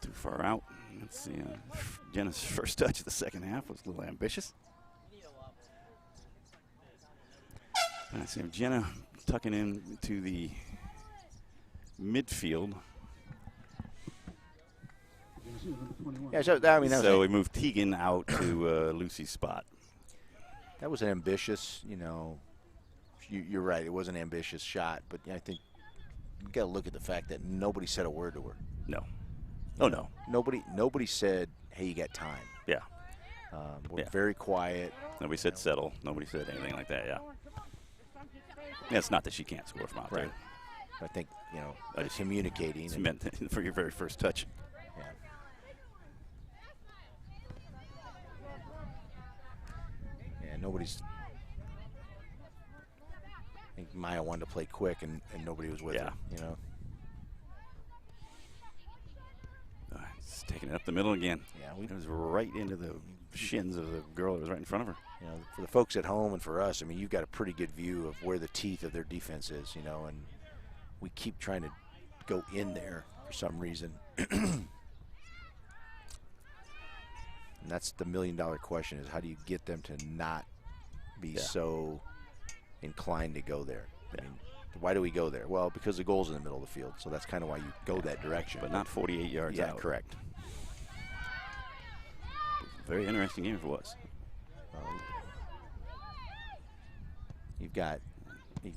Too far out. Let's see. Jenna's first touch of the second half was a little ambitious. And I see Jenna tucking in to the midfield. Yeah, so I mean, so we moved Tegan out to Lucy's spot. That was an ambitious, you know. You're right. It was an ambitious shot, but I think you got to look at the fact that nobody said a word to her. No. Oh no. Nobody said, "Hey, you got time." Yeah. We're very quiet. Nobody said settle. Nobody said anything like that. Yeah. Yeah, it's not that she can't score from out there. I think, you know, communicating. It's meant for your very first touch. Yeah. Yeah, nobody's. I think Maya wanted to play quick, and nobody was with her, you know. It's taking it up the middle again. Yeah, it was right into the shins of the girl that was right in front of her. You know, for the folks at home and for us, I mean, you've got a pretty good view of where the teeth of their defense is, you know, and we keep trying to go in there for some reason. And that's the million-dollar question: is how do you get them to not be so inclined to go there? I mean, why do we go there? Well, because the goal's in the middle of the field, so that's kind of why you go that direction. But not 48 yards out. Yeah, correct. Very interesting game if it was. You've got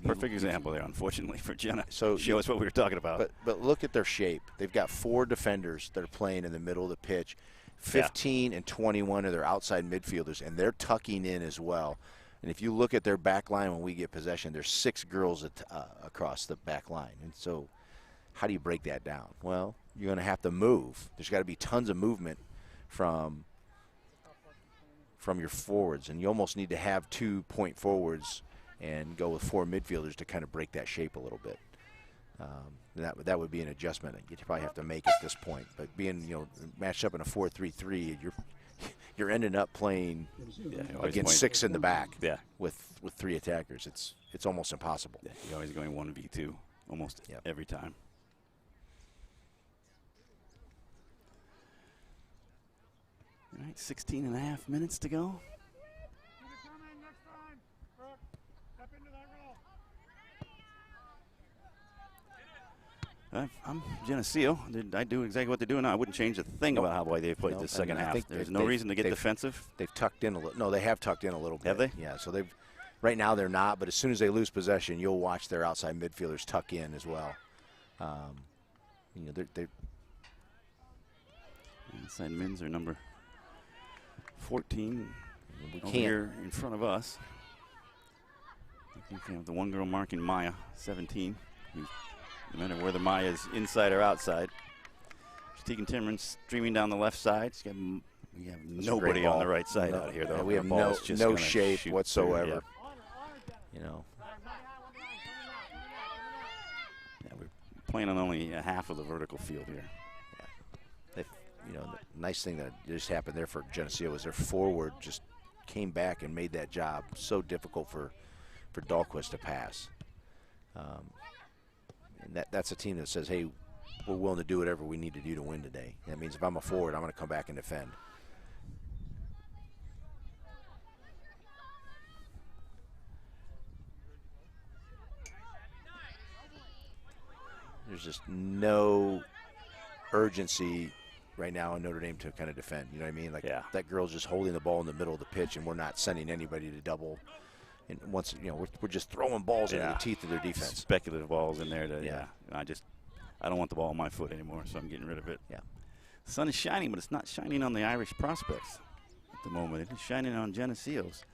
perfect example there, unfortunately, for Jenna. So show us what we were talking about. But look at their shape. They've got 4 defenders that are playing in the middle of the pitch. 15 and 21 are their outside midfielders, and they're tucking in as well. And if you look at their back line when we get possession, there's 6 girls across the back line. And so how do you break that down? Well, you're going to have to move. There's got to be tons of movement from your forwards, and you almost need to have 2 point forwards and go with 4 midfielders to kind of break that shape a little bit. That would be an adjustment you'd probably have to make at this point. But being, you know, matched up in a 4-3-3, you're ending up playing against 6 in the back with 3 attackers. It's almost impossible. Yeah, you're always going 1v2 almost every time. All right, 16 and a half minutes to go. I'm Geneseo. I do exactly what they're doing now. I wouldn't change a thing about how they played this second half. There's no reason to get defensive. They've tucked in a little. No, they have tucked in a little bit. Have they? Yeah. So they've. Right now they're not, but as soon as they lose possession, you'll watch their outside midfielders tuck in as well. You know, they're inside men's are number 14. We can't. Here in front of us. I think we have the one girl marking Maya, 17. Who's no matter whether Maya is inside or outside. Tegan Timmerman streaming down the left side. We have nobody on the right side out here, though. Yeah, we have no shape whatsoever. You know. Yeah, we're playing on only a half of the vertical field here. Yeah. You know, the nice thing that just happened there for Geneseo was their forward just came back and made that job so difficult for Dahlquist to pass. And that's a team that says, hey, we're willing to do whatever we need to do to win today. That means if I'm a forward, I'm going to come back and defend. there's just no urgency right now in Notre Dame to kind of defend. You know what I mean? Like that girl's just holding the ball in the middle of the pitch, and we're not sending anybody to double. And once we're just throwing balls into the teeth of their defense. Speculative balls in there. I don't want the ball on my foot anymore, so I'm getting rid of it. Yeah. The sun is shining, but it's not shining on the Irish prospects at the moment. It is shining on Geneseo's.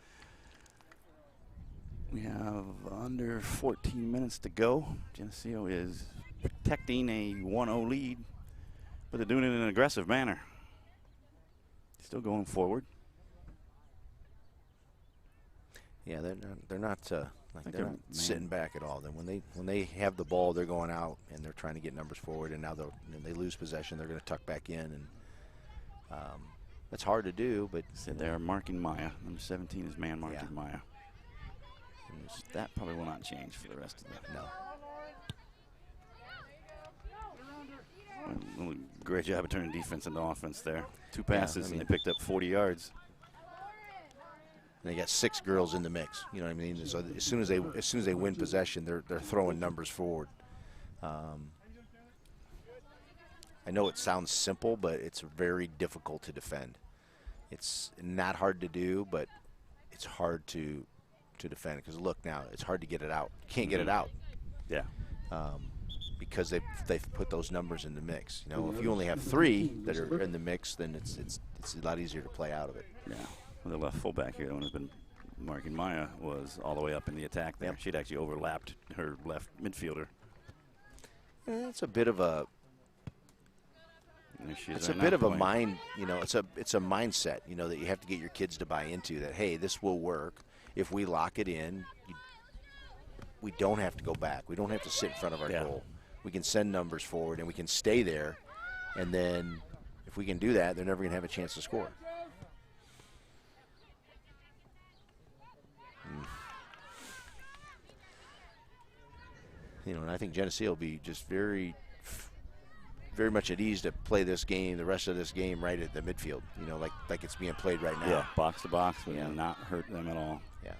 We have under 14 minutes to go. Geneseo is protecting a 1-0 lead, but they're doing it in an aggressive manner. Still going forward. Yeah, they're not sitting back at all. Then when they have the ball, they're going out and they're trying to get numbers forward. And now they lose possession, they're going to tuck back in, and that's hard to do. But they're marking Maya. Number 17 is man marking Maya. And that probably will not change for the rest of the Well, great job of turning defense into offense there. 2 passes and they picked up 40 yards. And they got 6 girls in the mix. You know what I mean? So as soon as they win possession, they're throwing numbers forward. I know it sounds simple, but it's very difficult to defend. It's not hard to do, but it's hard to defend, because look now, it's hard to get it out. You can't get it out. Yeah. Because they've put those numbers in the mix. You know, if you only have 3 that are in the mix, then it's a lot easier to play out of it. Yeah. Well, the left fullback here, the one who's been marking Maya, was all the way up in the attack there. She'd actually overlapped her left midfielder. It's a bit of a. It's a right bit of a point. mind. You know, it's a mindset. You know, that you have to get your kids to buy into. That hey, this will work if we lock it in. We don't have to go back. We don't have to sit in front of our goal. We can send numbers forward and we can stay there. And then if we can do that, they're never going to have a chance to score. You know, and I think Geneseo will be just very much at ease to play this game, the rest of this game, right at the midfield. You know, like it's being played right now. Yeah, box to box would not hurt them at all. Yeah.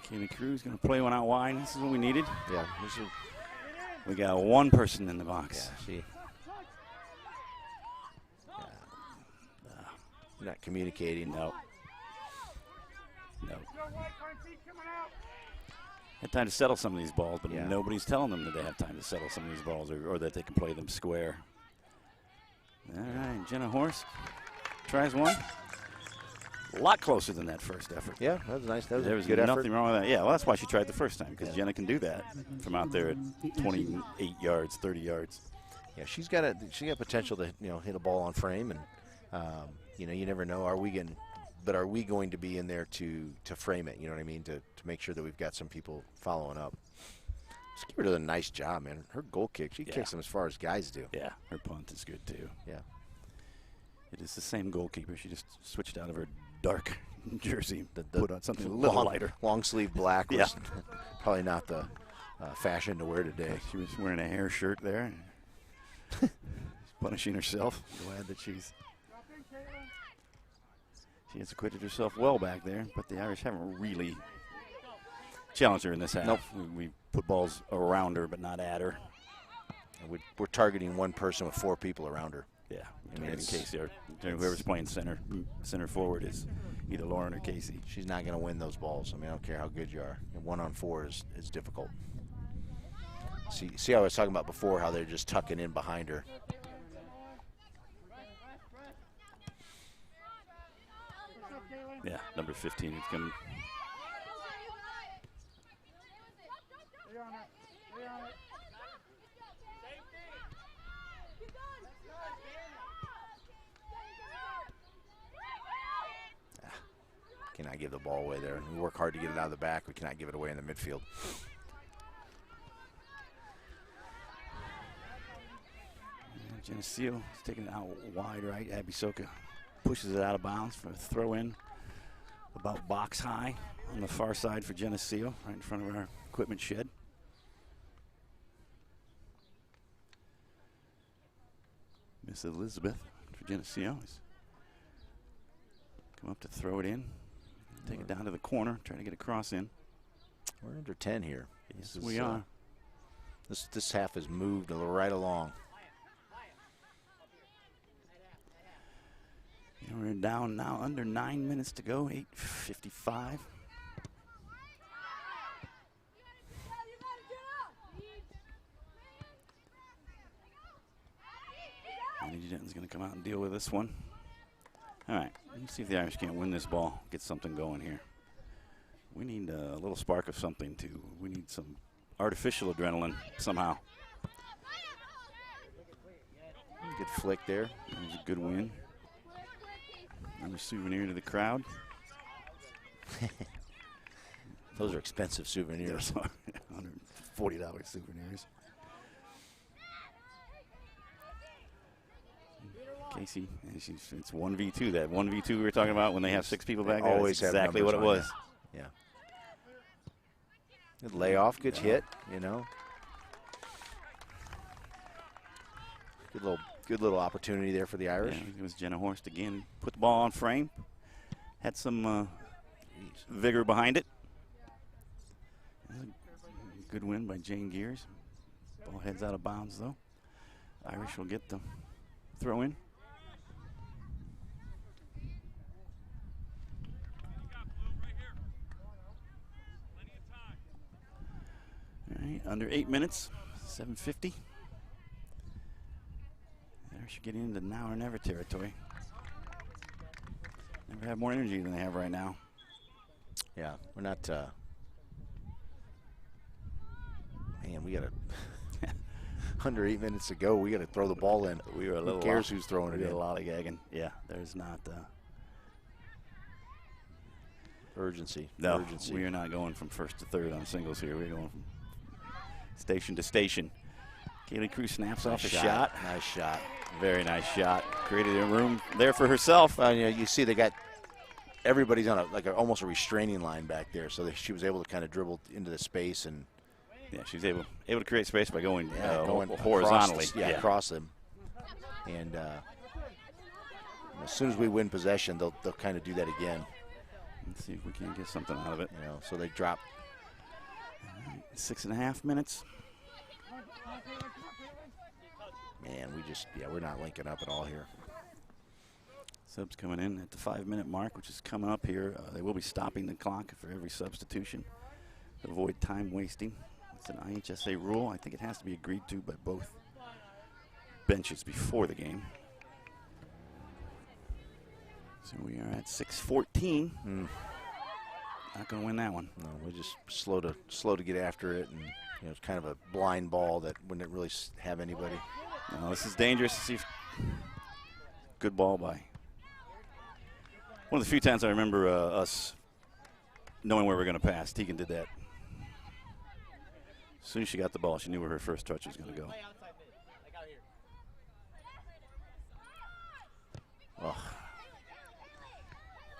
Kenny Cruz going to play one out wide. This is what we needed. Yeah. We got one person in the box. Yeah, not communicating. No. Had time to settle some of these balls, but nobody's telling them that they have time to settle some of these balls or that they can play them square. All right, Jenna Horst tries one. A lot closer than that first effort. Yeah, that was nice. That was there was good effort. nothing wrong with that. Yeah, well, that's why she tried the first time, because Jenna can do that from out there at 28 yards, 30 yards. Yeah, she got potential to hit a ball on frame, and you never know. Are we going to be in there to frame it? You know what I mean? To make sure that we've got some people following up. Skipper does a nice job, man. Her goal kick, she kicks them as far as guys do. Yeah, her punt is good too. Yeah. It is the same goalkeeper. She just switched out of her dark jersey, put on something a little lighter. Long sleeve black was probably not the fashion to wear today. She was wearing a hair shirt there. Punishing herself. Glad that she has acquitted herself well back there, but the Irish haven't really challenged her in this half. Nope. We put balls around her, but not at her. And we're targeting one person with 4 people around her. Yeah, I mean, in case whoever's playing center forward is either Lauren or Casey. She's not going to win those balls. I mean, I don't care how good you are. And 1-on-4 is difficult. See how I was talking about before, how they're just tucking in behind her. Yeah, number 15 is coming. Cannot give the ball away there. We work hard to get it out of the back. We cannot give it away in the midfield. Geneseo is taking it out wide right. Abby Soka pushes it out of bounds for a throw in about box high on the far side for Geneseo, right in front of our equipment shed. Miss Elizabeth for Geneseo has come up to throw it in. Take it down to the corner, try to get a cross in. We're under 10 here. Yes, we are. This half has moved right along. And we're down now under 9 minutes to go, 8:55. Lady Denton's going to come out and deal with this one. All right, let's see if the Irish can't win this ball, get something going here. We need a little spark of something, too. We need some artificial adrenaline somehow. Good flick there. That was a good win. Another souvenir to the crowd. Those are expensive souvenirs. $140 souvenirs. Casey, it's 1v2. That 1v2 we were talking about when they have 6 people back there. Always that's have exactly what it numbers on was. that. Yeah. Good layoff, good hit, you know. Good little opportunity there for the Irish. Yeah, it was Jenna Horst again. Put the ball on frame. Had some vigor behind it. Good win by Jane Gears. Ball heads out of bounds, though. Irish will get the throw in. All right, under 8 minutes, 7:50. Irish get into now or never territory. Never have more energy than they have right now. Yeah, we're not. Man, we got to. Under 8 minutes to go, we got to throw the ball in. We were a little. Who cares who's throwing it in? A lot of gagging. Yeah, there's not. Urgency. No, urgency. We are not going from first to third on singles here. We're going from station to station. Kaylee Cruz snaps off a shot. Nice shot. Very nice shot. Created a room there for herself. Well, you know, you see they got everybody's on almost a restraining line back there, so she was able to kind of dribble into the space and. Yeah, she was able to create space by going horizontally. Across them. And as soon as we win possession, they'll kind of do that again. Let's see if we can get something out of it. You know, so they drop. 6.5 minutes. Man, we're not linking up at all here. Subs coming in at the 5-minute mark, which is coming up here. They will be stopping the clock for every substitution to avoid time wasting. It's an IHSA rule. I think it has to be agreed to by both benches before the game. So we are at 6:14. Not going to win that one. No, we're just slow to get after it, and it's kind of a blind ball that wouldn't really have anybody. No, this is dangerous. See if good ball by. One of the few times I remember us knowing where we're going to pass. Tegan did that. As soon as she got the ball, she knew where her first touch was going to go. Oh.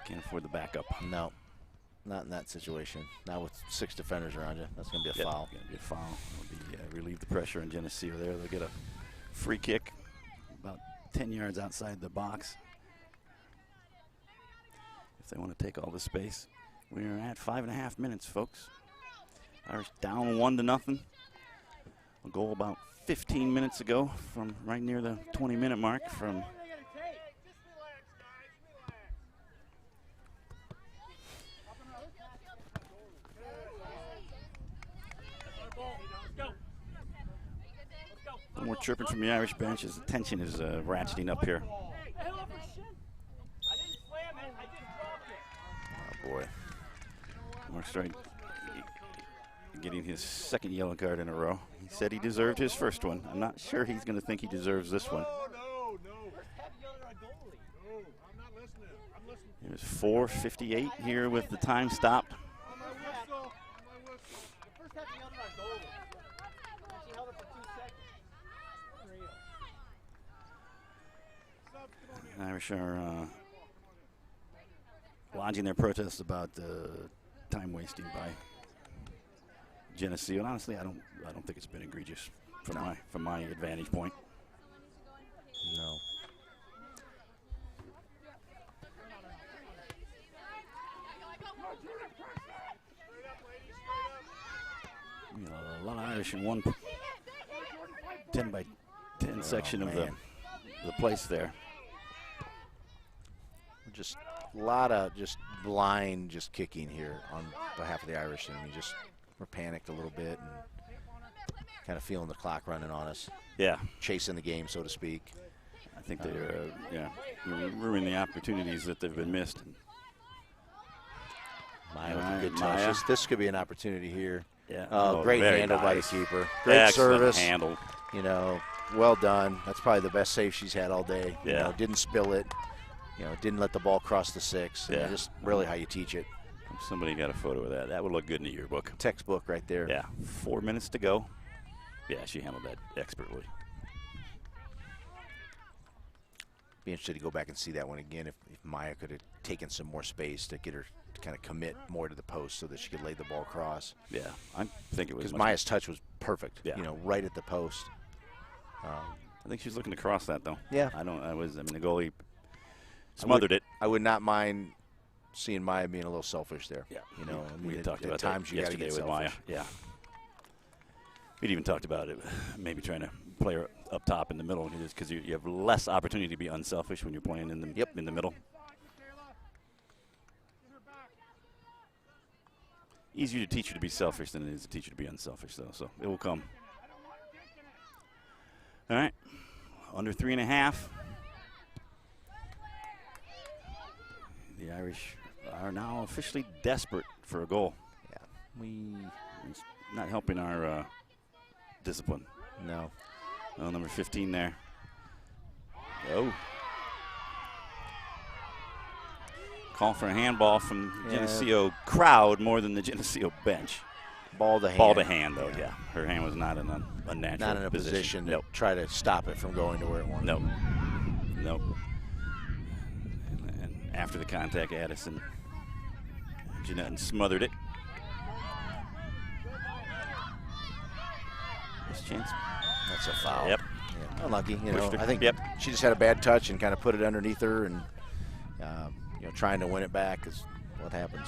Can't afford the backup. No, not in that situation. Not with 6 defenders around you. That's going to be a foul. Going to be a foul. It'll be, relieve the pressure on Geneseo there. They'll get a free kick about 10 yards outside the box if they want to take all the space. We are at 5.5 minutes, folks. Irish down 1-0. A goal about 15 minutes ago from right near the 20-minute mark from one more chirping from the Irish bench as the tension is ratcheting up here. Oh, boy. Mark Stride getting his second yellow card in a row. He said he deserved his first one. I'm not sure he's going to think he deserves this one. It was 4:58 here with the time stopped. Irish are lodging their protests about time wasting by Geneseo. And honestly, I don't think it's been egregious from my advantage point. No. You know, a lot of Irish in one 10 by 10 section of the place there. Just a lot of just blind just kicking here on behalf of the Irish. And we're panicked a little bit and kind of feeling the clock running on us. Yeah. Chasing the game, so to speak. I think they're, ruining the opportunities that they've been missed. Maya with a good touch. This could be an opportunity here. Yeah. Great handle by the keeper. Great service. Handle. You know, well done. That's probably the best save she's had all day. Yeah. You know, didn't spill it. You know, didn't let the ball cross the 6. Yeah. Just really how you teach it. If somebody got a photo of that. That would look good in the yearbook. Textbook right there. Yeah. 4 minutes to go. Yeah, she handled that expertly. Be interested to go back and see that one again if Maya could have taken some more space to get her to kind of commit more to the post so that she could lay the ball across. Yeah, I think it was. Because Maya's touch was perfect. Yeah. You know, right at the post. I think she's looking to cross that though. Yeah. the goalie smothered it. I would not mind seeing Maya being a little selfish there. Yeah. You know, we at talked about times that you got to yesterday get with Maya. selfish. Yeah. We'd even talked about it, maybe trying to play her up top in the middle, because you have less opportunity to be unselfish when you're playing in the middle. Easier to teach you to be selfish than it is to teach you to be unselfish, though. So it will come. All right, under 3.5. The Irish are now officially desperate for a goal. Yeah, it's not helping our discipline. No. Oh, number 15 there. Oh. Call for a handball from the Geneseo crowd more than the Geneseo bench. Ball to hand. Ball to hand, though, yeah. Her hand was not in a unnatural Not in a position to try to stop it from going to where it wanted. Nope. And after the contact, Addison Jeanette smothered it. This chance. That's a foul. Yep. Yeah, unlucky. You know, her. I think Yep. she just had a bad touch and kind of put it underneath her, and trying to win it back is what happens.